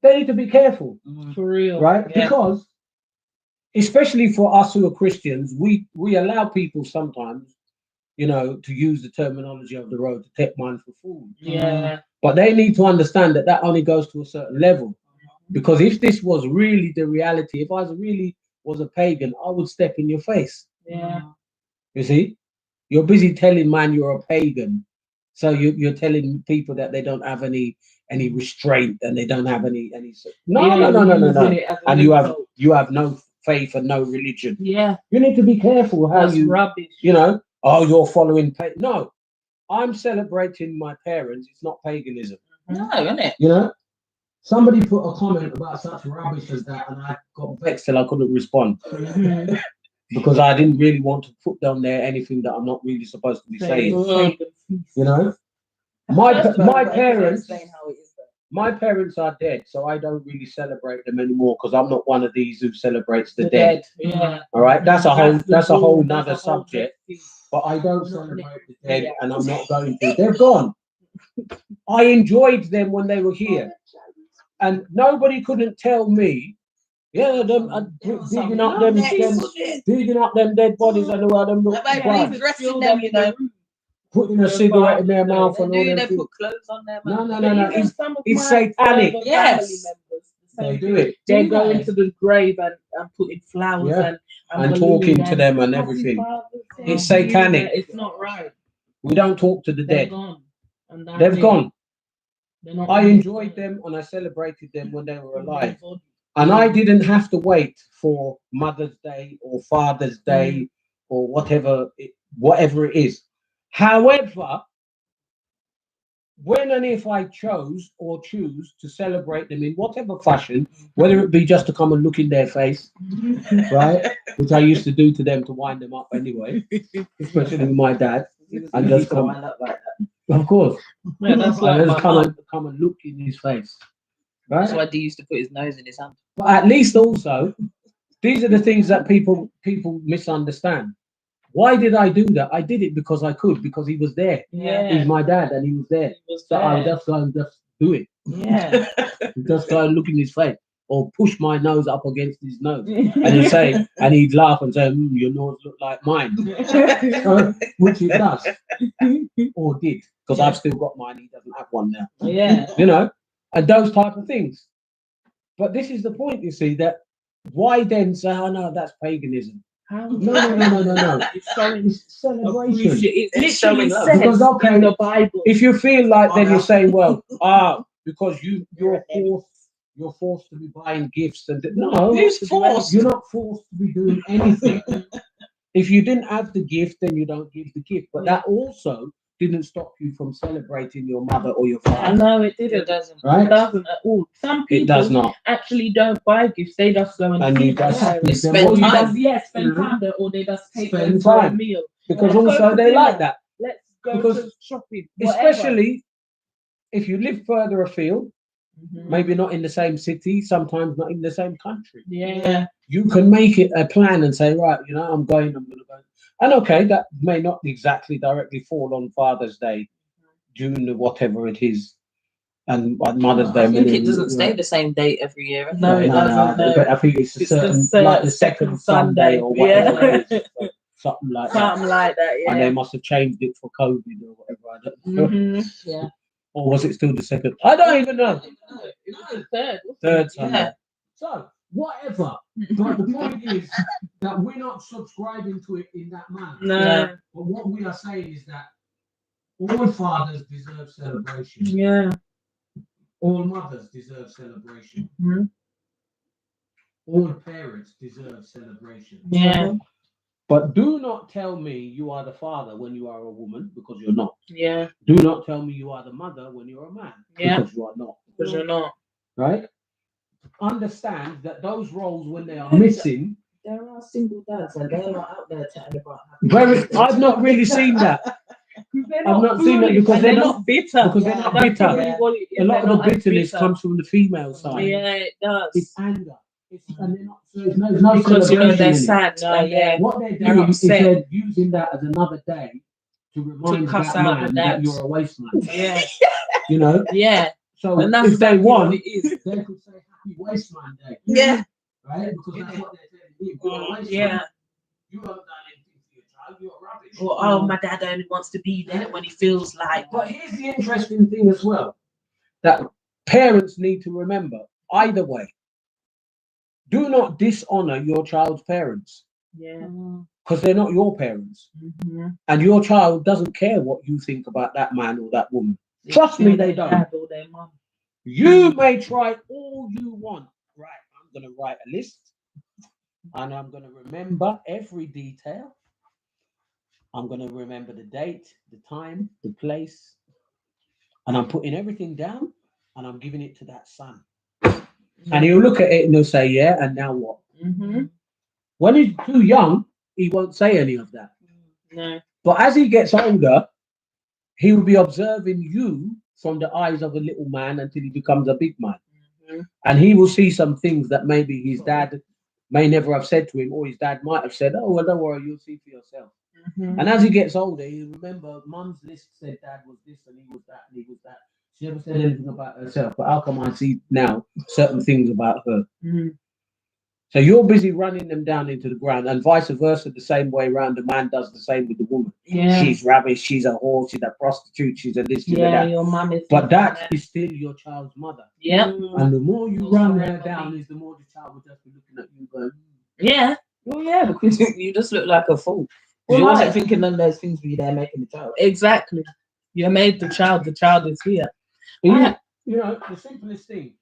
They need to be careful, For real. right? Yeah. Because especially for us who are Christians, we allow people sometimes, you know, to use the terminology of the road to take mine for food. Yeah. But they need to understand that that only goes to a certain level. Because if this was really the reality, if I really was a pagan, I would step in your face. Yeah. You see, you're busy telling man you're a pagan, so you're telling people that they don't have any restraint and they don't have any. No. And you have no faith and no religion. Yeah. You need to be careful how That's you, rubbish. you know. Oh, you're following. No, I'm celebrating my parents. It's not paganism. No, isn't it? You know. Somebody put a comment about such rubbish as that, and I got vexed till I couldn't respond because I didn't really want to put down there anything that I'm not really supposed to be saying. You know, my parents. Explain how it is, though. My parents are dead, so I don't really celebrate them anymore because I'm not one of these who celebrates the dead. Yeah. All right, that's a whole nother that's a whole subject. thing. But I don't Not celebrate the yeah. dead, and I'm not going to. They're gone. I enjoyed them when they were here, and nobody couldn't tell me. Yeah, them digging up them dead bodies and all them look bad. Dressing them, you know. Putting a cigarette in their mouth and all They them things. put clothes on their No. Even some of It's my satanic. further Yes. family members, the They same do thing. it. They're Do going they? to the grave and putting flowers Yeah. and And talking balloons to them and Happy everything. Father's Day It's to you. satanic. It's not right. We don't talk to the They're dead. gone. And that's They've it. gone. They're not I on this enjoyed earth. them and I celebrated them when they were With alive. their body. And I didn't have to wait for Mother's Day or Father's Day or whatever it is. However, when and if I choose to celebrate them in whatever fashion, whether it be just to come and look in their face, right, which I used to do to them to wind them up anyway, especially with my dad, and just come, of course, Yeah, that's I like just my come and look in his face, That's right? why D used to put his nose in his hand. But at least also, these are the things that people misunderstand. Why did I do that? I did it because I could, because he was there. Yeah. He's my dad and he was there. It was So I would there. just go and just do it. Yeah. Just go and look in his face or push my nose up against his nose. And he'd say, and he'd laugh and say, your nose look like mine. Which it does. Or did. Because I've still got mine, he doesn't have one now. Yeah. You know, and those type of things. But this is the point, you see, that why then say, oh no, that's paganism? How? No. It's showing It's celebration. appreciation. It It's showing literally love. says Because, okay, in the Bible. If you feel like then Oh, you're no. saying, well, because you're forced to be buying gifts and no, Who's forced? you're not forced to be doing anything. If you didn't have the gift, then you don't give the gift. But that also didn't stop you from celebrating your mother or your father. No, it It didn't. doesn't. Right? It doesn't at all. Some It does people not. actually don't buy gifts. They just go and And see you their just parents. spend Or you time. just, yeah, spend Mhm. time there, or they just take Spend them for a time. meal. Because Let's go also to they dinner. like that. Let's go Because to shopping. Whatever. Especially if you live further afield, Mhm. maybe not in the same city, sometimes not in the same country. Yeah. You can make it a plan and say, right, I'm going to go. And okay, that may not exactly directly fall on Father's Day, June or whatever it is, and on Mother's Day. I think maybe, it doesn't stay the same date every year. No, it doesn't, no. But I think it's a It's the certain, like the second second Sunday or whatever yeah. it is, or something like that. Something like that, And yeah. they must have changed it for COVID or whatever. I don't know. Mhm. Yeah. Or was it still the second? I don't even know. It was the third. Third Sunday. Yeah. So, whatever. But the point is that we're not subscribing to it in that manner. No. But what we are saying is that all fathers deserve celebration. Yeah. All mothers deserve celebration. Mhm. All parents deserve celebration. Yeah. But do not tell me you are the father when you are a woman, because you're not. Yeah. Do not tell me you are the mother when you're a man, Yeah. because you are not. Because you're not. Right? Understand that those roles, when they are missing, There are single dads and they're not out there chatting about I've not really seen that. They're I've not seen that foolish, because and they're not bitter. because they're not That's bitter. probably what it is. A lot They're of the not as bitterness bitter. comes from the female side. Yeah, it does. It's anger. And they're not. There's no Because celebration they're in it. sad. No, yeah. What they're They're doing is upset. they're using that as another day to remind cuss that out man the that dads. you're a waste man. Yeah. Yeah. So And that's if they exactly want, what it is. they could say Happy Waste Man Day. Yeah. Right? Because that's what they're telling you. You're a waste Yeah. man. You haven't done anything for your child. You're rubbish. Or, oh, my dad only wants to be there when he feels like. But here's the interesting thing as well, that parents need to remember, either way, do not dishonor your child's parents, Yeah. because they're not your parents. Mm-hmm. And your child doesn't care what you think about that man or that woman. Trust me, they don't. Dad or their mum. You may try all you want. Right, I'm going to write a list, and I'm going to remember every detail. I'm going to remember the date, the time, the place, and I'm putting everything down, and I'm giving it to that son. And he'll look at it and he'll say, yeah, and now what? Mm-hmm. When he's too young, he won't say any of that. No. But as he gets older, he will be observing you from the eyes of a little man until he becomes a big man. Mm-hmm. And he will see some things that maybe his dad may never have said to him, or his dad might have said, oh, well, don't worry, you'll see for yourself. Mm-hmm. And as he gets older, he'll remember mum's list said dad was this and he was that and he was that. She never said anything about herself, but how come I see now certain things about her? Mm-hmm. So you're busy running them down into the ground, and vice versa, the same way around. The man does the same with the woman. Yeah. She's rubbish, she's a whore, she's a prostitute, she's a this, she's a Yeah, that. your mum is. But that is still your child's mother. Yeah. And the more you run her down, is the more the child will just be looking at you going, Yeah. Well, yeah, because you just look like a fool. Well, You wasn't like- thinking none of those things were you there making the child. Exactly. You made the child is here. you know, the simplest thing.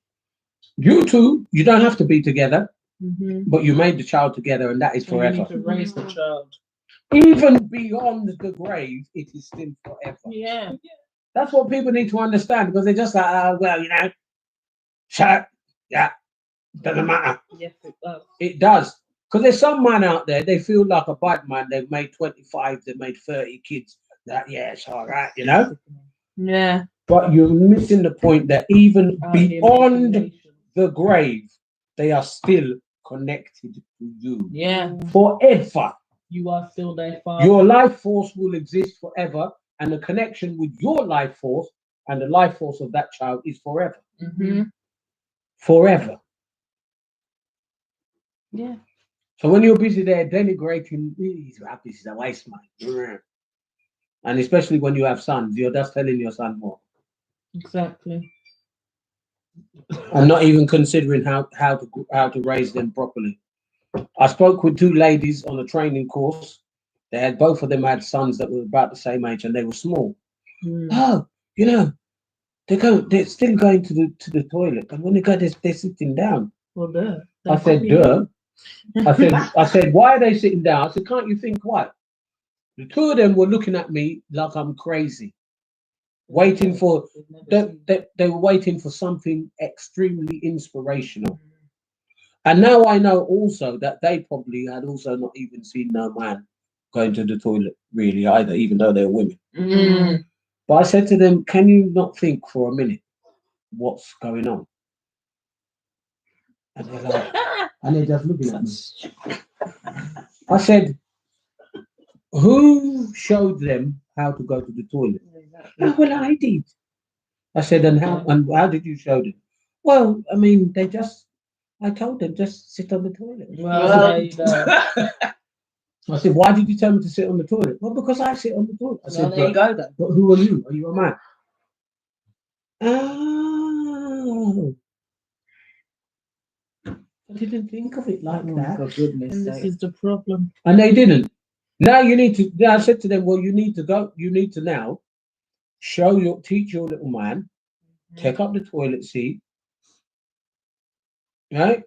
You two, you don't have to be together, Mm-hmm. but you made the child together, and that is You forever. need to raise the child. Even beyond the grave, it is still forever. Yeah. That's what people need to understand, because they're just like, well, shut up. Yeah, doesn't matter. Yes, it does. It does. Because there's some man out there, they feel like a bad man. They've made 25, they've made 30 kids. That, yeah, it's all right, Yeah. But you're missing the point that even Out here beyond making the grave, they are still connected to you Yeah. forever. You are still their father. Your life force will exist forever, and the connection with your life force and the life force of that child is forever. Mm-hmm. Forever. Yeah. So when you're busy there denigrating, he's rubbish, he's a waste man. And especially when you have sons, you're just telling your son what? Exactly. And not even considering how to raise them properly. I spoke with two ladies on a training course. They had both of them had sons that were about the same age, and they were small. Oh, you know, they're still going to the toilet, and when they go, they're sitting down. Well, duh. I said, duh. I said, why are they sitting down? I said, can't you think why? The two of them were looking at me like I'm crazy, waiting for they were waiting for something extremely inspirational. And now I know also that they probably had also not even seen no man going to the toilet really either, even though they're women. But I said to them, can you not think for a minute what's going on? And they're like, and they're just looking at me. I said, who showed them how to go to the toilet? Oh, well, I did. I said, and how did you show them? Well, I mean, I told them just sit on the toilet. I said, why did you tell me to sit on the toilet? Well, because I sit on the toilet. I said, there you go then. but who are you? Are you a man? Oh. I didn't think of it like that. For goodness And this sake. is the problem. And they didn't. Now you need to. I said to them, well, you need to go. You need to now teach your little man, take up the toilet seat, right?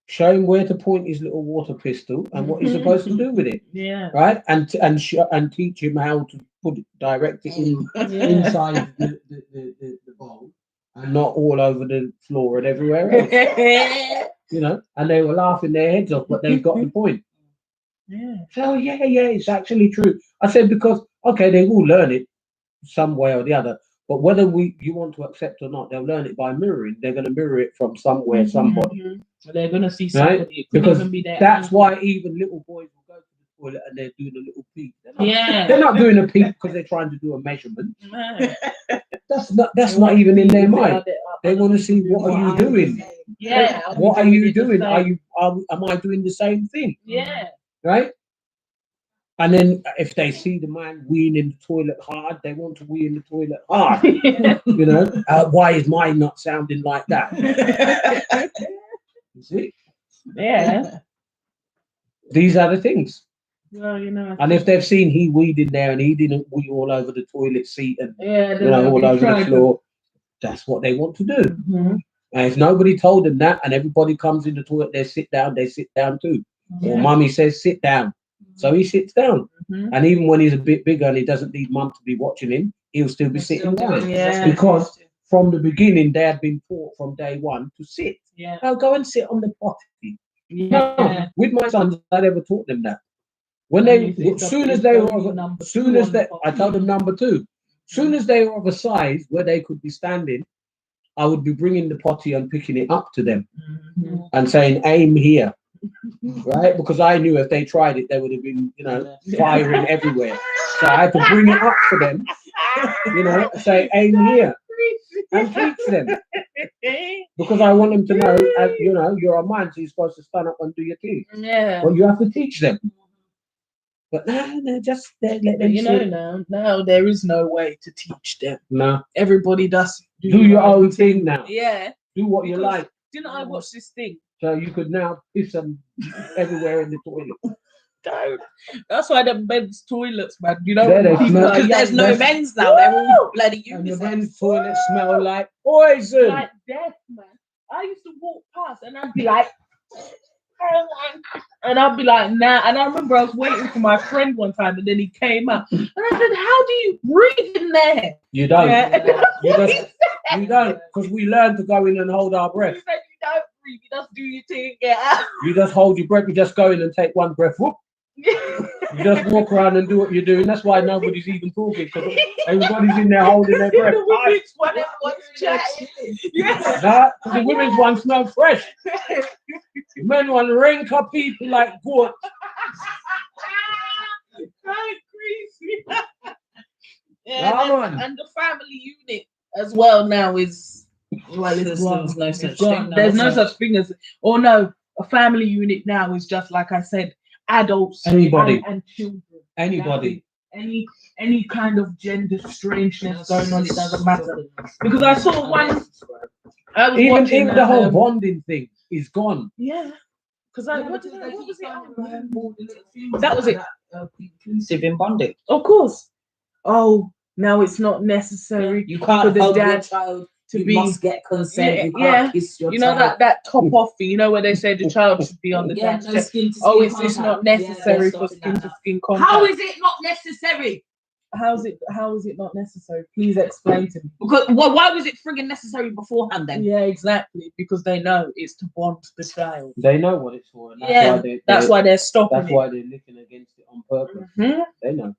Show him where to point his little water pistol and what he's supposed to do with it, Yeah. right? And teach him how to direct it inside the bowl and not all over the floor and everywhere else. You know, and they were laughing their heads off, but they got the point. Yeah. So yeah, it's actually true. I said because okay, they will learn it some way or the other, but whether you want to accept or not, they'll learn it by mirroring. They're going to mirror it from somewhere, somebody. They're going to see somebody. Right? It could Because even be their that's uncle. why even little boys will go to the toilet and they're doing a little peek. Yeah. They're not doing a peek because they're trying to do a measurement. No. That's not even in their mind. They want to see what are you doing. Yeah. What are you doing? Same. Am I doing the same thing? Yeah. Right? And then if they see the man weeing in the toilet hard, they want to wee in the toilet hard. You know, why is mine not sounding like that? You see? Yeah. These are the things. Well, you know. And if they've seen he weed in there and he didn't wee all over the toilet seat and Yeah, all over the floor, that's what they want to do. Mm-hmm. And if nobody told them that and everybody comes in the toilet, they sit down too. Or mommy says sit down. So he sits down. Mm-hmm. And even when he's a bit bigger and he doesn't need mum to be watching him, he'll still be sitting down. Yeah. Because from the beginning, they had been taught from day one to sit. Yeah. Oh, go and sit on the potty. Yeah. No, with my sons, I never taught them that. When I told them number two. Soon as they were of a size where they could be standing, I would be bringing the potty and picking it up to them and saying, aim here. Right? Because I knew if they tried it, they would have been, firing everywhere. So I had to bring it up for them, say, aim here and teach them. Because I want them to know, you're a man, so you're supposed to stand up and do your thing. Yeah. Well, you have to teach them. But no, let them now there is no way to teach them. No. Everybody does do your own thing now. Yeah. Do what you like. Didn't I watch this thing? So you could now piss them everywhere in the toilet. Don't. That's why the men's toilets, man. Because there's no men's now. They're all bloody and the unisex. men's toilets smell like poison. Like death, man. I used to walk past and I'd be like, and I'd be like, nah. And I remember I was waiting for my friend one time, and then he came up, and I said, "How do you breathe in there?" You don't. Yeah. You don't, because we learn to go in and hold our breath. He said, "You don't breathe. You just do your thing, get out." You just hold your breath. You just go in and take one breath. Whoop. You just walk around and do what you're doing. That's why nobody's even talking, because everybody's in there holding their breath. The women's one, everyone's chatting. Nah, the women's one smell fresh. The men one rank up people like goat. Crazy. Yeah, and the family unit as well now is There's no such thing. There's no such thing as, a family unit now is just like I said, adults Anybody. and children. Anybody. Any kind of gender strangeness going on, it doesn't matter. Because I saw one. I was Even watching the whole bonding thing is gone. Yeah. Because Yeah, what because was they it? keep saying, Oh, all the little things That was it. Inclusive in bonding. of course. Oh, now it's not necessary You can't for the hug your dad child. to You be. must get consent. Yeah, You can't yeah. kiss your You know child. that top off, you know where they say the child should be on the Yeah, dad's no chest. skin to skin Oh, it's contact. not Yeah, necessary they're for stopping skin that to now. skin contact. How is it not necessary? How is it not necessary? Please explain to me. Because why was it frigging necessary beforehand then? Yeah, exactly. Because they know it's to bond the child. They know what it's for. And that's Yeah, why that's why they're stopping that's why they're looking against it on purpose. Mhm. They know.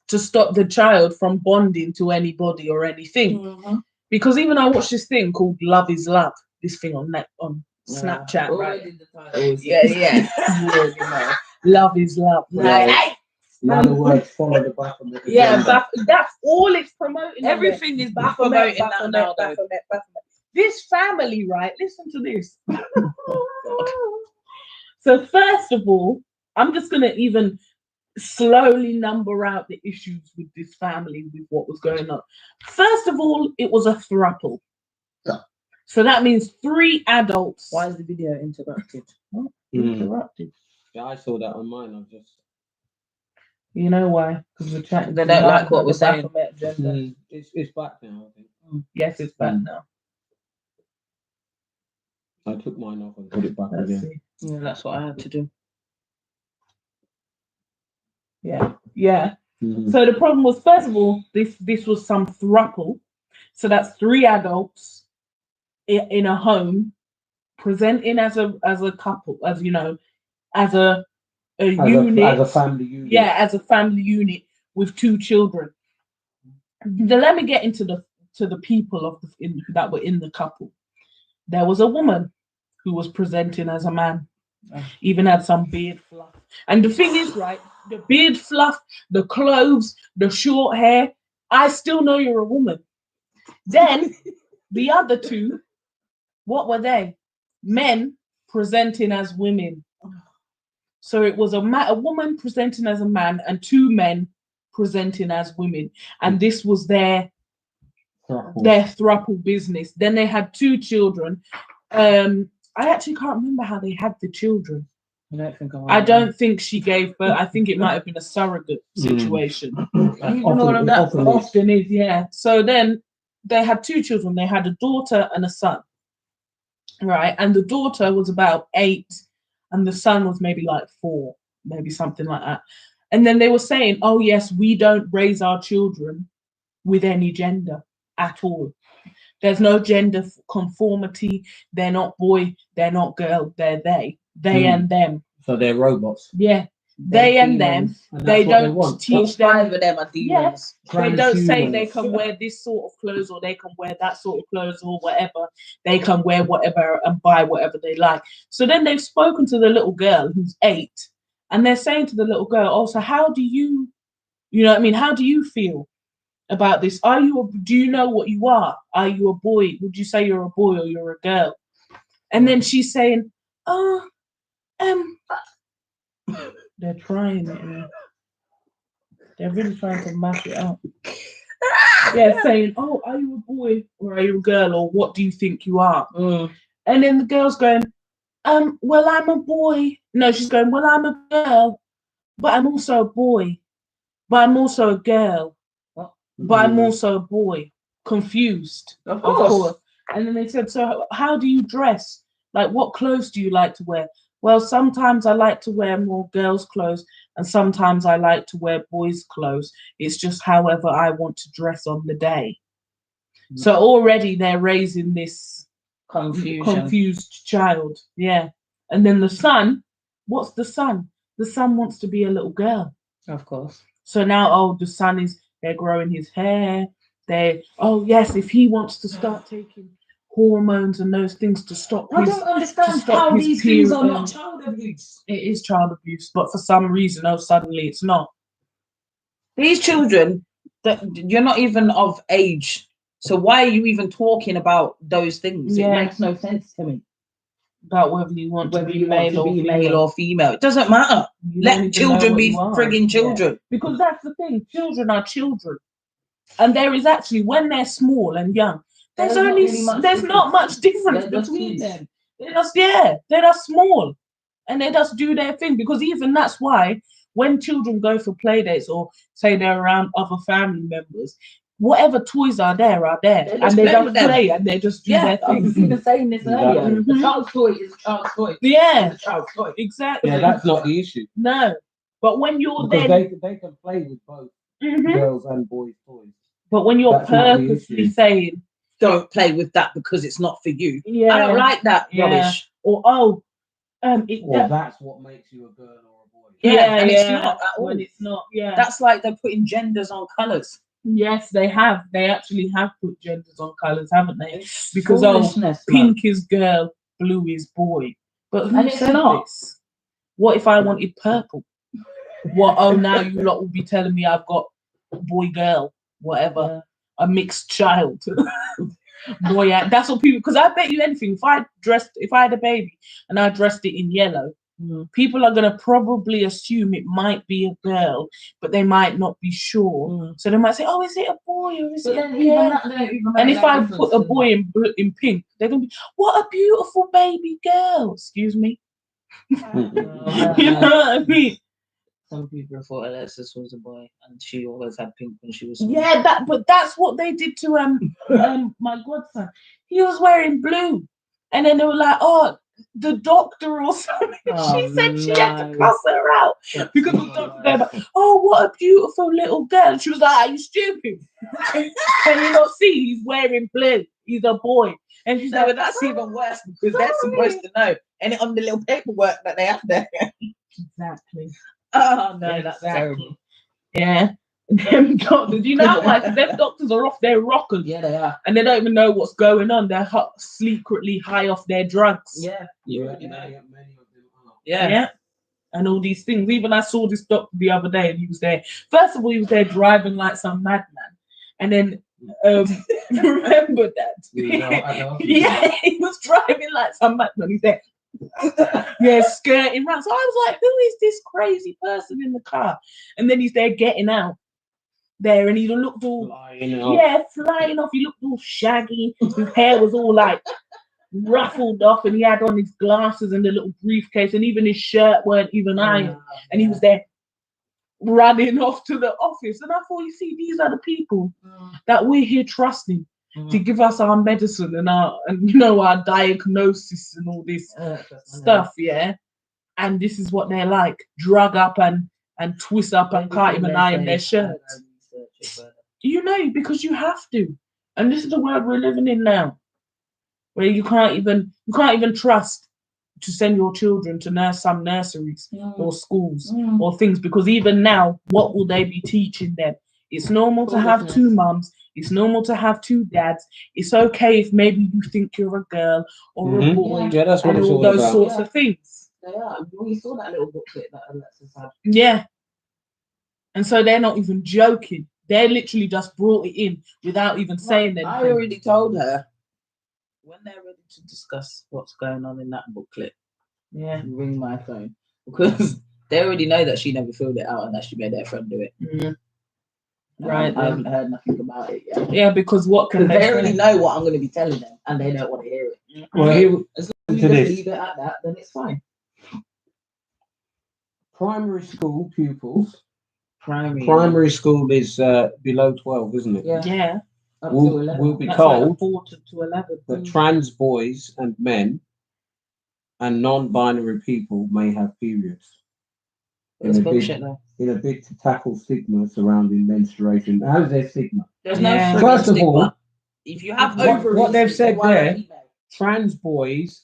To stop the child from bonding to anybody or anything. Mm-hmm. Because even I watched this thing called Love is Love. This thing on Snapchat, right? Already the title is Yeah. You already know. Love is love. Yeah. Right? In other words, follow the Baphomet. Yeah, agenda. that's all it's promoting. Everything is promoting that now, though. Baphomet. This family, right? Listen to this. So first of all, I'm just gonna even slowly number out the issues with this family, with what was going on. First of all, it was a throuple. So that means 3 adults. Why is the video interrupted? Interrupted? Yeah, I saw that on mine. I've just. You know why? Because we're chatting. They don't like what we're saying. It's back now. I think. Yes, it's back now. I took mine off and put it back Let's again. see. Yeah, that's what I had to do. Yeah. Mhm. So the problem was, first of all, this was some throuple. So that's 3 adults in a home presenting as a couple, as you know, as a unit. As a family unit. Yeah, as a family unit with 2 children. Now, let me get into the people that were in the couple. There was a woman who was presenting as a man, even had some beard fluff. And the thing is, right, the beard fluff, the clothes, the short hair, I still know you're a woman. Then the other 2, what were they? Men presenting as women. So it was a woman presenting as a man and 2 men presenting as women. And this was their throuple business. Then they had 2 children. I actually can't remember how they had the children. I don't think she gave birth. I think it might have been a surrogate situation. Often is, yeah. So then they had 2 children. They had a daughter and a son. Right. And the daughter was about 8 and the son was maybe like 4, maybe something like that. And then they were saying, oh yes, we don't raise our children with any gender at all. There's no gender conformity. They're not boy, they're not girl, they're they and them. So they're robots. Yeah, they and them. They don't teach them. 5 of them are demons. Yeah, they don't say they can wear this sort of clothes or they can wear that sort of clothes or whatever. They can wear whatever and buy whatever they like. So then they've spoken to the little girl who's 8, and they're saying to the little girl, "Oh, so how do you know what I mean? How do you feel about this? Do you know what you are? Are you a boy? Would you say you're a boy or you're a girl?" And then she's saying, "Oh, they're trying it. They're really trying to mash it up." Yeah, saying, "Oh, are you a boy or are you a girl, or what do you think you are?" And then the girl's going, well, I'm a boy." No, she's going, "Well, I'm a girl, but I'm also a boy, but I'm also a girl, but I'm also a boy." Confused, of course. And then they said, "So how do you dress? Like, what clothes do you like to wear?" "Well, sometimes I like to wear more girls' clothes and sometimes I like to wear boys' clothes. It's just however I want to dress on the day." So already they're raising this confused child. Yeah. And then the son, what's the son? The son wants to be a little girl. Of course. So now, the son they're growing his hair. Yes, if he wants to start taking hormones and those things to stop I don't understand how these things are not child abuse. It is child abuse, but for some reason, suddenly it's not. These children, that you're not even of age. So why are you even talking about those things? Yeah. It makes no sense to me. About whether you want to be male or female. It doesn't matter. Let children be frigging children. Yeah. Because that's the thing. Children are children. And there is actually, when they're small and young, there's not much difference between them. They're just small. and they just do their thing. Because even that's why when children go for play dates or say they're around other family members, whatever toys are there, They just and they play just with them. play and they just do Yeah, their I was thing. even saying this earlier. Exactly. A child's toy is a child's toy. Yeah, It's a child's toy. exactly. Yeah, that's not the issue. No, but when you're Because then, they can play with both Mhm. girls and boys' toys. but when you're That's not the purposely issue. saying, Don't play with that because it's not for you. yeah, I don't like that yeah, rubbish. or oh, Well, that's what makes you a girl or a boy. Yeah, and it's not at all. when it's not, yeah. That's like they're putting genders on colours. Yes, they have. They actually have put genders on colours, haven't they? It's Because foolishness, man. pink is girl, blue is boy. But who And it's said not. this? What if I wanted purple? What? Oh, now you lot will be telling me I've got boy, girl, whatever, a mixed child. Boy, that's what people. Because I bet you anything, if I had a baby and I dressed it in yellow, people are gonna probably assume it might be a girl, but they might not be sure. So they might say, "Oh, is it a boy or is But it a then girl?" even that don't even make And if no I difference put a to boy in pink, they're gonna be, "What a beautiful baby girl." Excuse me. them. You know what I mean? Some people thought Alexis was a boy, and she always had pink when she was small. Yeah, but that's what they did to my godson. He was wearing blue, and then they were like, "Oh, the doctor or something." Oh, She said she had to no. cuss her out because the doctor there, like, "Oh, what a beautiful little girl." And she was like, "Are you stupid? Can you not see he's wearing blue? He's a boy." And she's No, like, but that's even worse because they're supposed to know. And on the little paperwork that they have there. "Exactly." Oh no, that's Exactly. terrible. Yeah. Them doctors, you know what? Them doctors are off their rockers. Yeah, they are. And they don't even know what's going on. They're secretly high off their drugs. Yeah. Yeah, You many, already know. many of them are. Yeah. And all these things. Even I saw this doctor the other day and he was there. First of all, he was there driving like some madman. And then remember that. Yeah, he was driving like some madman. He's there. Yeah, skirting around. So I was like, who is this crazy person in the car? And then he's there getting out there and he looked all flying off. He looked all shaggy. His hair was all like ruffled off and he had on his glasses and the little briefcase and even his shirt weren't even ironed. And he was there running off to the office. And I thought, you see, these are the people that we're here trusting to give us our medicine and our diagnosis and all this stuff, yeah. And this is what they're like, drug up and twist up and can't even iron their shirts. You know, because you have to. And this is the world we're living in now, where you can't even trust to send your children to some nurseries or schools or things, because even now, what will they be teaching them? It's normal to have two mums. It's normal to have two dads. It's okay if maybe you think you're a girl or a boy. Yeah, that's what and it's all all those about. sorts of things. They are. We saw that little booklet that Alexis had. Yeah. And so they're not even joking. They literally just brought it in without even saying anything. I already told her when they're ready to discuss what's going on in that booklet, ring my phone, because they already know that she never filled it out and that she made their friend do it. Right. I haven't heard nothing about it yet. Yeah, because what can They already know what I'm going to be telling them and they don't want to hear it. Well, As long as you just leave it at that, then it's fine. primary school pupils. Primary. School is below 12, isn't it? Yeah. Up to We'll 11. be That's told like 4 to 11. that trans boys and men and non-binary people may have periods. It's bullshit though. In a bid to tackle stigma surrounding menstruation. How's there stigma? There's Yeah. no First of stigma. all, if you have what ovaries, they've it's said a there, female. trans boys,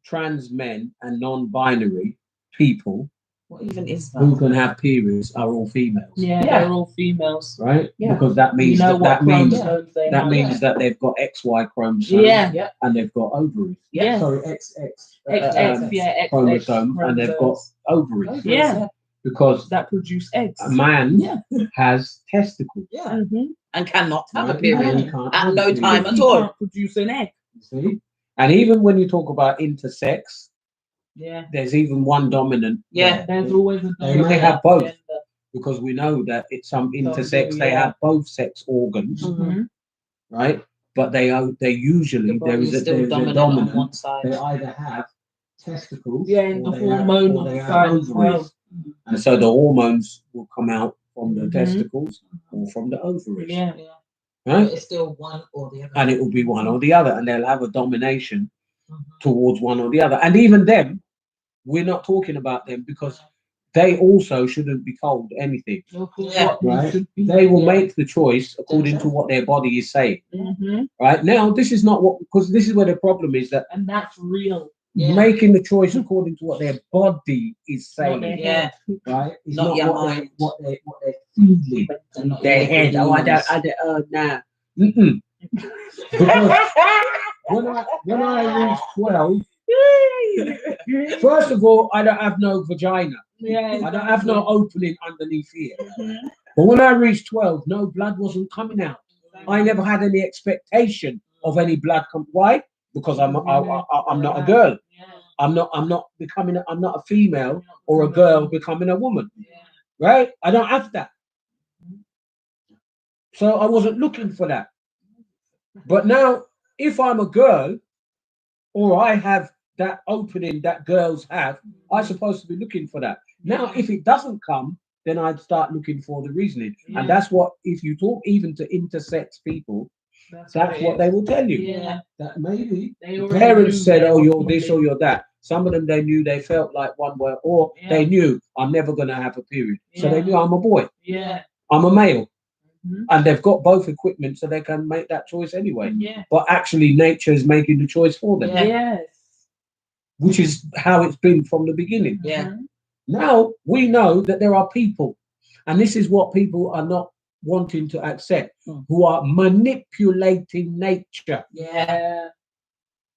trans men, and non-binary people What even is who that? can have periods are all females. Yeah, Yeah. they're all females. Right? Yeah. Because that means You know what that means chromosomes they that have. means that they've got XY chromosomes Yeah. and they've got ovaries. Yeah. Sorry, XX XX chromosomes and they've got ovaries. Yeah. Because that produce eggs. a man has testicles. Yeah. Mhm. And cannot have a Right? period And he can't at have no a time period. at all. Can't produce an egg. You see? And even when you talk about intersex, Yeah. there's even one dominant. Yeah. there. There's always a They may have both. gender. Because we know that it's some do, intersex, they yeah. have both sex organs, Mhm. right? But they usually The there body is is a still there's a dominant dominant. on one side. They either have testicles. Yeah, and or the they have- hormonal or they have side as well. ovaries. And so the hormones will come out from the Mhm. testicles or from the ovaries. Yeah. Yeah. Right? But it's still one or the other. And it will be one or the other, and they'll have a domination Mhm. towards one or the other. And even them, we're not talking about them because they also shouldn't be told anything. Yeah. Right? They will Yeah. make the choice according to what their body is saying. Hmm. Right now, this is not what, because this is where the problem is that And that's real. Yeah. making the choice according to what their body is Not their saying, Yeah. head. right? It's Not not your what mind. what they're feeling. And not Their your head. Oh, feelings. nah. Mm-mm. Because when I reach 12, first of all, I don't have no vagina. Yeah, I don't have no opening underneath here. Mhm. But when I reached 12, no blood wasn't coming out. I never had any expectation of any blood come. Why? Because I'm not a girl. Yeah. I'm not becoming. I'm not a female or a girl becoming a woman. Yeah. Right? I don't have that. So I wasn't looking for that. But now, if I'm a girl, or I have that opening that girls have, I'm supposed to be looking for that. Now, if it doesn't come, then I'd start looking for the reasoning. Yeah. And that's what, if you talk even to intersex people, that's it what is. they will tell you. Yeah. That maybe They already parents knew said, they oh, were you're this or falling. you're that. Some of them, they knew they felt like one way, or Yeah. they knew I'm never going to have a period. So they Yeah. knew I'm a boy, Yeah. I'm a male. Mhm. And they've got both equipment so they can make that choice anyway. Yeah. But actually, nature is making the choice for them, Yeah. Yes. which is how it's been from the beginning. Yeah. Mhm. Now we know that there are people, and this is what people are not wanting to accept, who are manipulating nature. Yeah.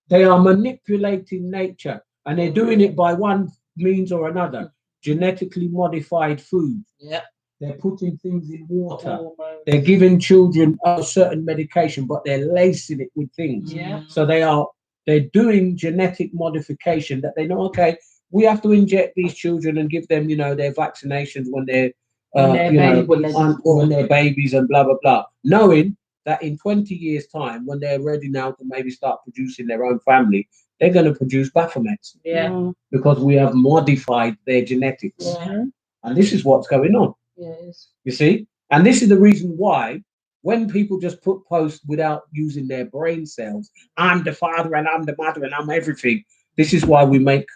They are manipulating nature, and they're doing it by one means or another. Genetically modified food. Yeah. They're putting things in water. Hormones. They're giving children a certain medication, but they're lacing it with things. Yeah. So they're doing genetic modification that they know, okay, we have to inject these children and give them, their vaccinations when they're, babies. when they're babies and blah, blah, blah. Knowing that in 20 years' time, when they're ready now to maybe start producing their own family, they're going to produce Baphomets Yeah. because we have modified their genetics. Mhm. And this is what's going on, Yeah. It is. you see? And this is the reason why when people just put posts without using their brain cells, I'm the father and I'm the mother and I'm everything. This is why we make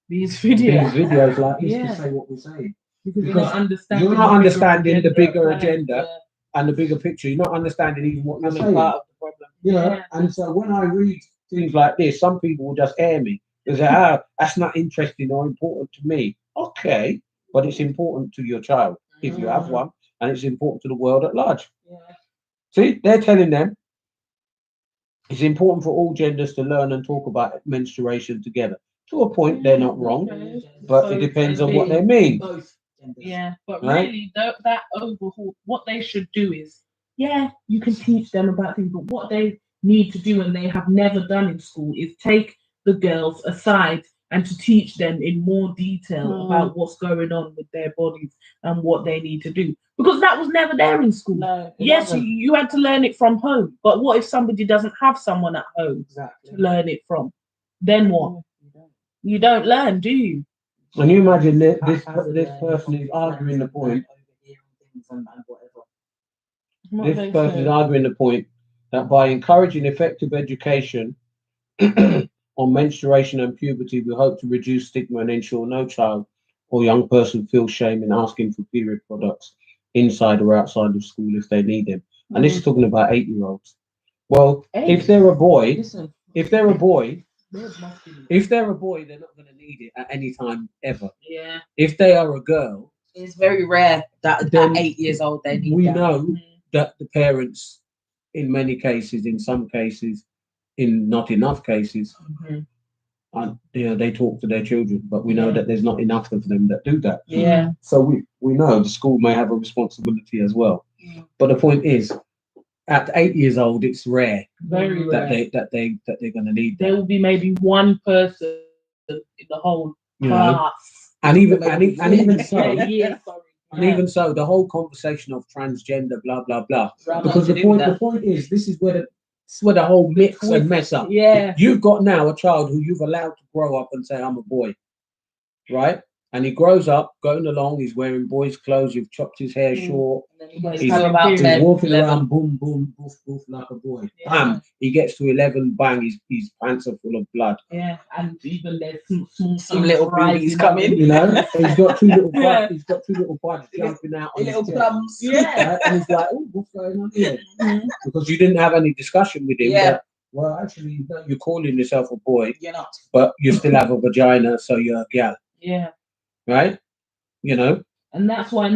These these videos. videos like this Yeah. to say what we're saying. Because you're Because not understanding. You're not understanding the bigger at play. agenda and the bigger picture. You're not understanding even what you're I'm a saying. part of the problem. Yeah. And so when I read things like this, some people will just air me. They say, "Oh, that's not interesting or important to me." Okay, but it's important to your child if you have one, and it's important to the world at large. Yeah. See, they're telling them it's important for all genders to learn and talk about menstruation together. To a point, they're not wrong, but it depends on what they mean. Both genders. Yeah, but Right? really, that overhaul, what they should do is, yeah, you can teach them about things, but what they need to do, and they have never done in school, is take the girls aside and to teach them in more detail about what's going on with their bodies and what they need to do. Because that was never there in school. No. it Yes, wasn't. you had to learn it from home, but what if somebody doesn't have someone at home Exactly. to learn it from? Then what? You don't learn, do you? And you imagine that this Haphazard person is arguing the point. overhearing things and whatever. What This they person is say. arguing the point that by encouraging effective education on menstruation and puberty, we hope to reduce stigma and ensure no child or young person feels shame in asking for period products inside or outside of school if they need them. And this is talking about 8-year-olds. Well, if they're a boy, Listen. if they're a boy, Those must be- if they're a boy, they're not going to need it at any time ever. Yeah. If they are a girl, It's very rare that Then at 8 years old they need we that. know that the parents, in many cases, in some cases, in not enough cases, Mhm. they talk to their children, but we know that there's not enough of them that do that. Yeah. So we know the school may have a responsibility as well. Mm. But the point is, at 8 years old, it's rare Very that rare. they're going to need There that. will be maybe one person in the whole You know, class. and even so, Yeah, sorry. and even so, the whole conversation of transgender, blah blah blah. Right, Because nothing to do with that. the point is, this is where It's where the whole mix and mess up. Yeah. You've got now a child who you've allowed to grow up and say, I'm a boy, right? And he grows up, going along, he's wearing boys' clothes, you've chopped his hair short, he's walking around, boom, boom, boof, boof, like a boy. Yeah. He gets to 11, bang, his pants are full of blood. Yeah, and even there's Some little babies coming. You know, he's got two little buds, Yeah. he's got two little buds jumping out on his Little chest. plums. Yeah. Right? And he's like, oh, what's going on here? Because you didn't have any discussion with him. Yeah. That, well, actually, you're calling yourself a boy, You're not. but you still have a vagina, so you're a gal, Yeah. right? You know? And that's why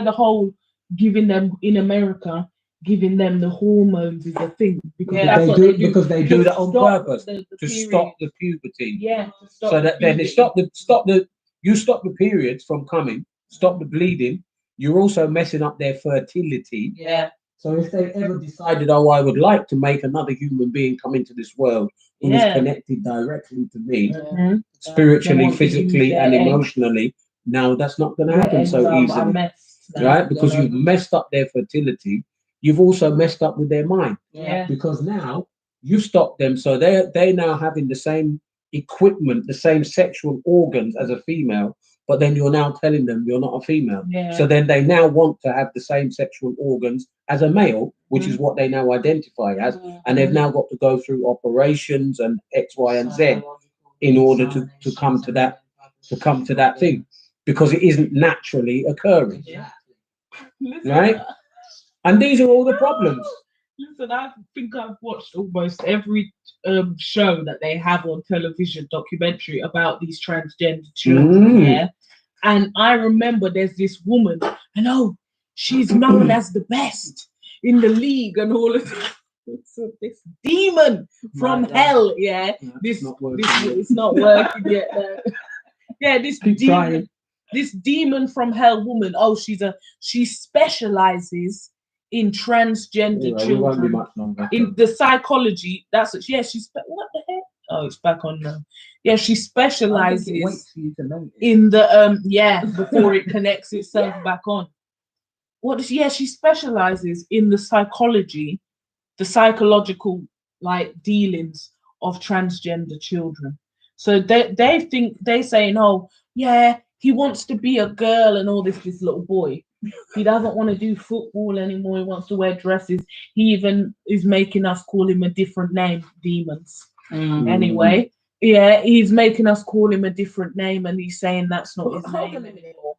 the whole giving them in America, giving them the hormones is a thing. Because Yeah, that's they what do, they do. because they do that on Stop purpose the to period. stop the puberty. Yeah. To stop So the that then they puberty. stop the periods from coming, stop the bleeding. You're also messing up their fertility. Yeah. So if they ever decided, oh, I would like to make another human being come into this world who is Yeah. connected directly to me, Mhm. They spiritually, want to use physically, their and eggs. emotionally, now that's not going to Their happen eggs so are easily, messed now, right? Because you know. you've messed up their fertility. You've also messed up with their mind, Yeah. because now you stop them, so they now having the same equipment, the same sexual organs as a female, but then you're now telling them you're not a female. Yeah. So then they now want to have the same sexual organs as a male, which is what they now identify as, and they've now got to go through operations and X, Y, and Z in order to come to that thing, because it isn't naturally occurring, Listen, right? And these are all the problems. Listen, I think I've watched almost every show that they have on television, documentary about these transgender children. Yeah, and I remember there's this woman, and she's known as the best in the league, and all of this demon from hell. Yeah, It's not working it's not working yet. Yeah, this Keep demon. trying. This demon from hell woman. She specializes in transgender Anyway, we won't be children. much longer. In the psychology, what the heck? Oh, it's back on now. Yeah, she specializes for you to know. in the before it connects itself back on. She specializes in the psychology, the psychological dealings of transgender children. So they're saying, oh yeah, he wants to be a girl and all this little boy. He doesn't want to do football anymore. He wants to wear dresses. He even is making us call him a different name, demons. Anyway, yeah, he's making us call him a different name, and he's saying that's not his name anymore.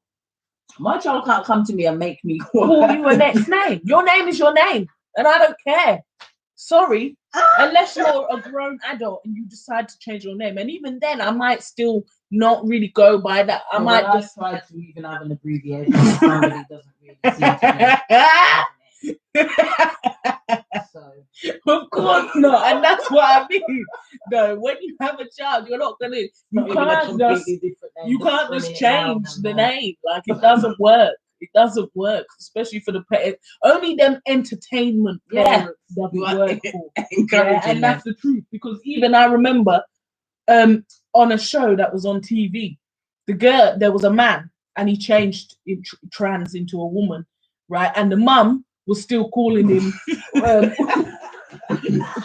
My child can't come to me and make me Call you a next name. Your name is your name, and I don't care. Sorry, unless you're a grown adult and you decide to change your name, and even then, I might still not really go by that. I might just try to even have an abbreviation. Somebody doesn't really seem to know. So, of course not, and that's what I mean. No, when you have a child, you're not gonna. You can't just change the name. Like, it doesn't work. It doesn't work, especially for the parents. Only them entertainment parents that we work for. And that's the truth. Because even I remember on a show that was on TV, there was a man and he changed trans into a woman, right? And the mum was still calling him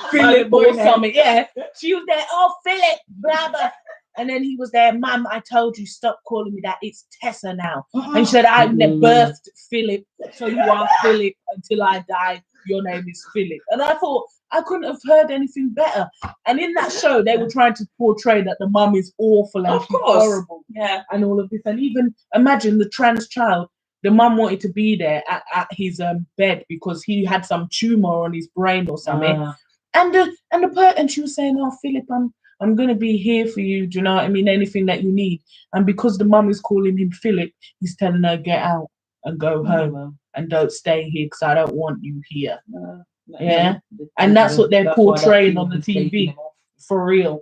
Philip or something. Yeah, she was there. Oh, Philip, blah blah. And then he was there, Mum, I told you, stop calling me that. It's Tessa now. And she said, I birthed Philip, so you are Philip until I die. Your name is Philip. And I thought, I couldn't have heard anything better. And in that show, they were trying to portray that the mum is awful and she's horrible. Yeah. And all of this. And even imagine the trans child, the mum wanted to be there at his bed because he had some tumor on his brain or something. And she was saying, oh, Philip, I'm going to be here for you. Do you know what I mean? Anything that you need. And because the mum is calling him Philip, he's telling her, get out and go home and don't stay here because I don't want you here. Yeah. And that's what they're portraying on the TV. For real.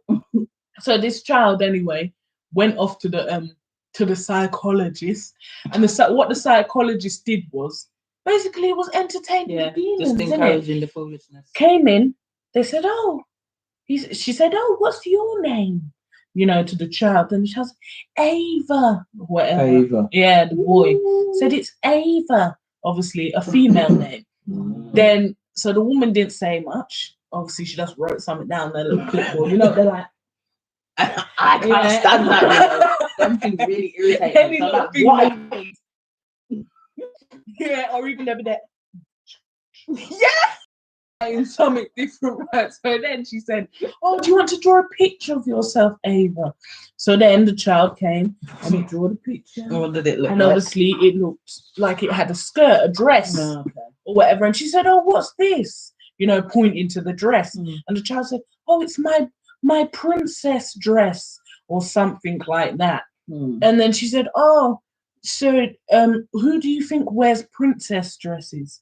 So this child, anyway, went off to the psychologist. And what the psychologist did was, basically, it was entertaining the demons, just encouraging the foolishness. Came in, they said, oh, she said, oh, what's your name? You know, to the child. And the child said, Ava, whatever. Ava. Yeah, the boy said it's Ava, obviously a female name. Then so the woman didn't say much. Obviously, she just wrote something down on their little clipboard. You know, they're like, I can't stand that. You know? Something really irritating. Any So I'm little like, thing what? yeah, or even over there. Yeah, saying something different. Right? So then she said, "Oh, do you want to draw a picture of yourself, Ava?" So then the child came and he drew the picture. What did it look And like? obviously it looked like it had a skirt, a dress, Okay. or whatever. And she said, "Oh, what's this?" You know, pointing to the dress. Mm. And the child said, "Oh, it's my princess dress," or something like that. Mm. And then she said, "Oh, so who do you think wears princess dresses?"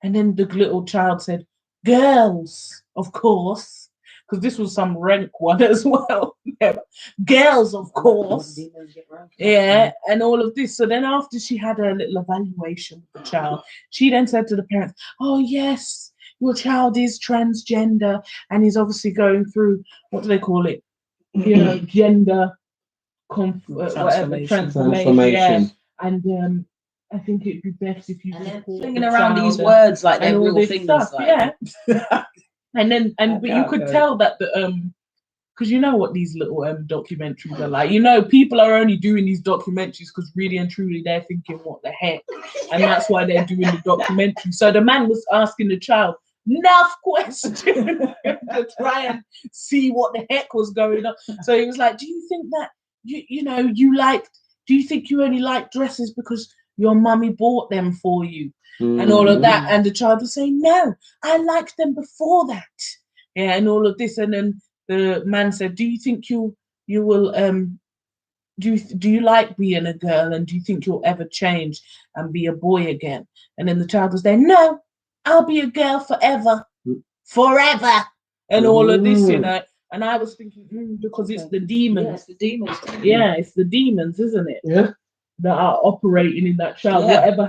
And then the little child said, "Girls, of course." Because this was some rank one as well. Yeah. Girls, of course. Yeah, and all of this. So then after she had a little evaluation with the child, she then said to the parents, "Oh, yes, your child is transgender and he's obviously going through, what do they call it? You know, gender whatever, transformation. Yeah. And I think it'd be best if you And then support flinging the around child these words like and they're all real this things. stuff, Like, yeah. And then but you could Okay. tell that the because you know what these little documentaries are like. You know, people are only doing these documentaries because really and truly they're thinking, what the heck? And that's why they're doing the documentary. So the man was asking the child enough questions to try and see what the heck was going on. So he was like, "Do you think that do you think you only like dresses because your mummy bought them for you?" And all of that. And the child was saying, "No, I liked them before that." Yeah, and all of this. And then the man said, "Do you think you will do you like being a girl, and do you think you'll ever change and be a boy again?" And then the child was there, "No, I'll be a girl forever." And all of this, you know. And I was thinking, because it's the demons. Yeah, it's the demons. Yeah, it's the demons, isn't it? Yeah. That are operating in that child. Yeah. Whatever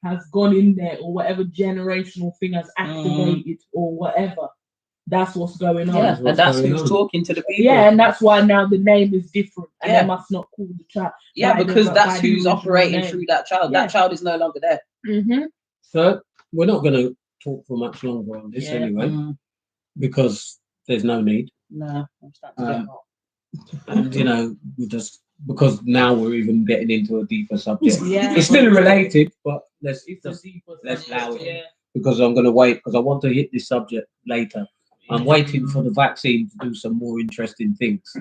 has gone in there, or whatever generational thing has activated, or whatever. That's what's going on. Yeah, and that's who's talking to the people. Yeah, and that's why now the name is different, and Yeah. they must not call the child. Yeah, by because the- that's by the who's original operating name. through that child. Yeah. That child is no longer there. Mm-hmm. So we're not going to talk for much longer on this Yeah. anyway, Mm. because there's no need. No, I'm starting to get hot. And you know, we just because now we're even getting into a deeper subject. Yeah, It's still related, but let's let's allow it. Because I'm going to wait, because I want to hit this subject later. I'm waiting for the vaccine to do some more interesting things,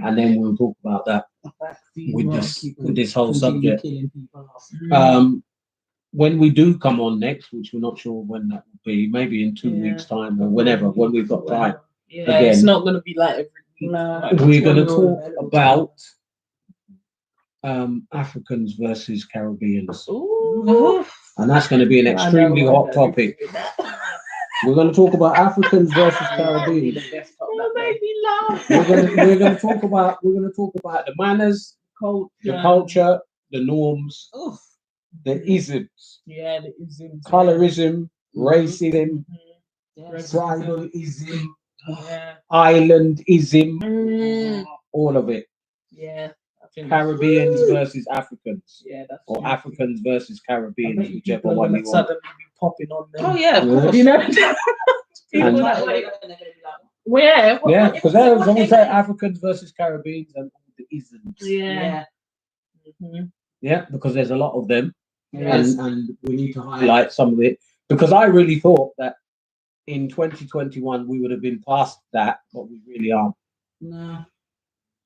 and then we'll talk about that with this whole subject. When we do come on next, which we're not sure when that will be, maybe in 2 weeks' time or whenever, when we've got time. Yeah, Again, it's not going to be like every week. No. We're going to talk about Africans versus Caribbeans, Ooh. and that's going to be an extremely hot topic. We're going to talk about Africans versus Caribbeans. That made me laugh. We're going to talk about the manners, the culture, the norms, the isms, Yeah, the isms. colorism, racism, Yes. tribalism, Yeah. islandism, all of it. Yeah. I think Caribbeans versus Africans, yeah, that's or true. Africans versus I Caribbeans, bet you whichever people are one gonna you want. suddenly be popping on them. Oh yeah, of Yeah. course. You know? And- People that way. Yeah. Yeah, because there's always say Africans versus Caribbeans and all the isms. Yeah. Mhm. Yeah, because there's a lot of them, Yes. and we need to highlight some of it. Because I really thought that in 2021 we would have been past that, but we really aren't. No.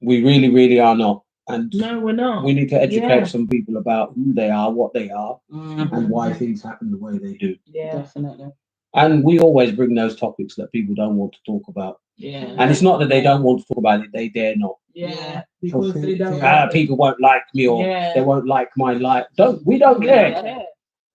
We really, really are not. And No, we're not. we need to educate Yeah. some people about who they are, what they are, Mm, and why things happen the way they do. Yeah. definitely. And we always bring those topics that people don't want to talk about. Yeah. And it's not that they don't want to talk about it, they dare not. Yeah. Because they don't. People won't like me, or Yeah. they won't like my life. We don't care. Yeah.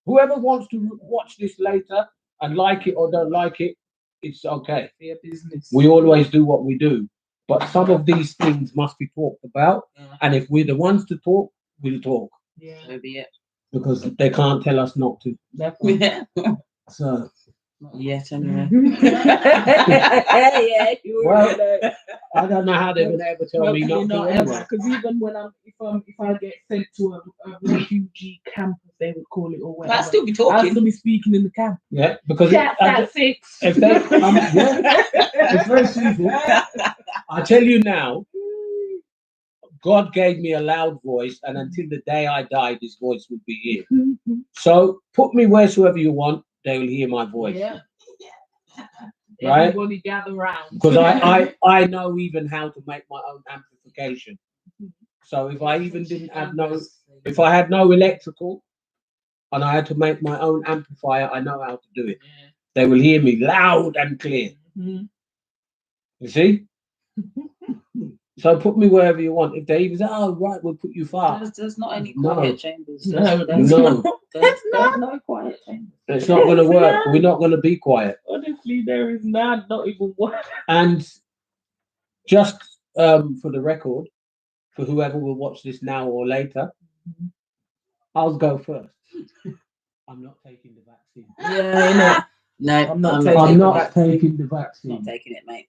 Whoever wants to watch this later and like it or don't like it, it's okay. Their business. We always do what we do. But some of these things must be talked about. Yeah. And if we're the ones to talk, we'll talk. Yeah. So be it. Because they can't tell us not to. Definitely. Yeah. So, Not yet, anyway. Yeah. You Well, already know. I don't know how they're going to ever tell me Hopefully not to. not ever. Anyway. Because even if if I get sent to a refugee camp, as they would call it, or whatever. I'll still be I'll talking. still be speaking in the camp. Yeah, because Cats at 6. if they, yeah, it's very simple. I tell you now, God gave me a loud voice, and until the day I died, His voice would be here. So put me wheresoever you want, they will hear my voice. Yeah. Right? Everybody gather round. Because I know even how to make my own amplification. So if I even didn't have if I had no electrical and I had to make my own amplifier, I know how to do it. Yeah. They will hear me loud and clear. You see? So put me wherever you want. If they even say, "Oh, right, we'll put you far." There's not any No. quiet chambers. No, There's No, there's no quiet chambers. it's not going to work. We're not going to be quiet. Honestly, there is not even one. And just for the record, for whoever will watch this now or later, I'll go first. I'm not taking the vaccine. Yeah, no, I'm not taking taking I'm the not vaccine. taking the not vaccine. taking it, mate.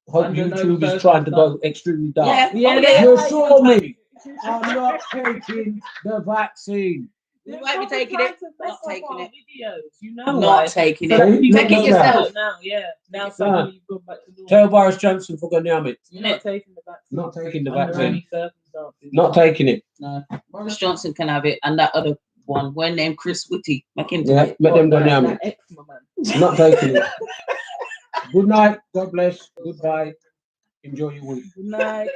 Hope Under no YouTube is trying to go extremely dark. Yeah, You saw me. I'm not taking the vaccine. You might be taking it. Not taking it. Videos, you know Not why. taking So it. that people Take it know yourself. Now, yeah. Now Yeah. suddenly you've gone back to normal. Tell Boris Johnson for going it. You're not taking the vaccine. Not taking the Under vaccine. any circumstances. Not taking it. No, Boris Johnson can have it, and that other one, one named Chris Whitty, make him do Yeah, it. let them go That down it. eczema, man. Not taking it. Good night. God bless. Goodbye. Enjoy your week. Good night.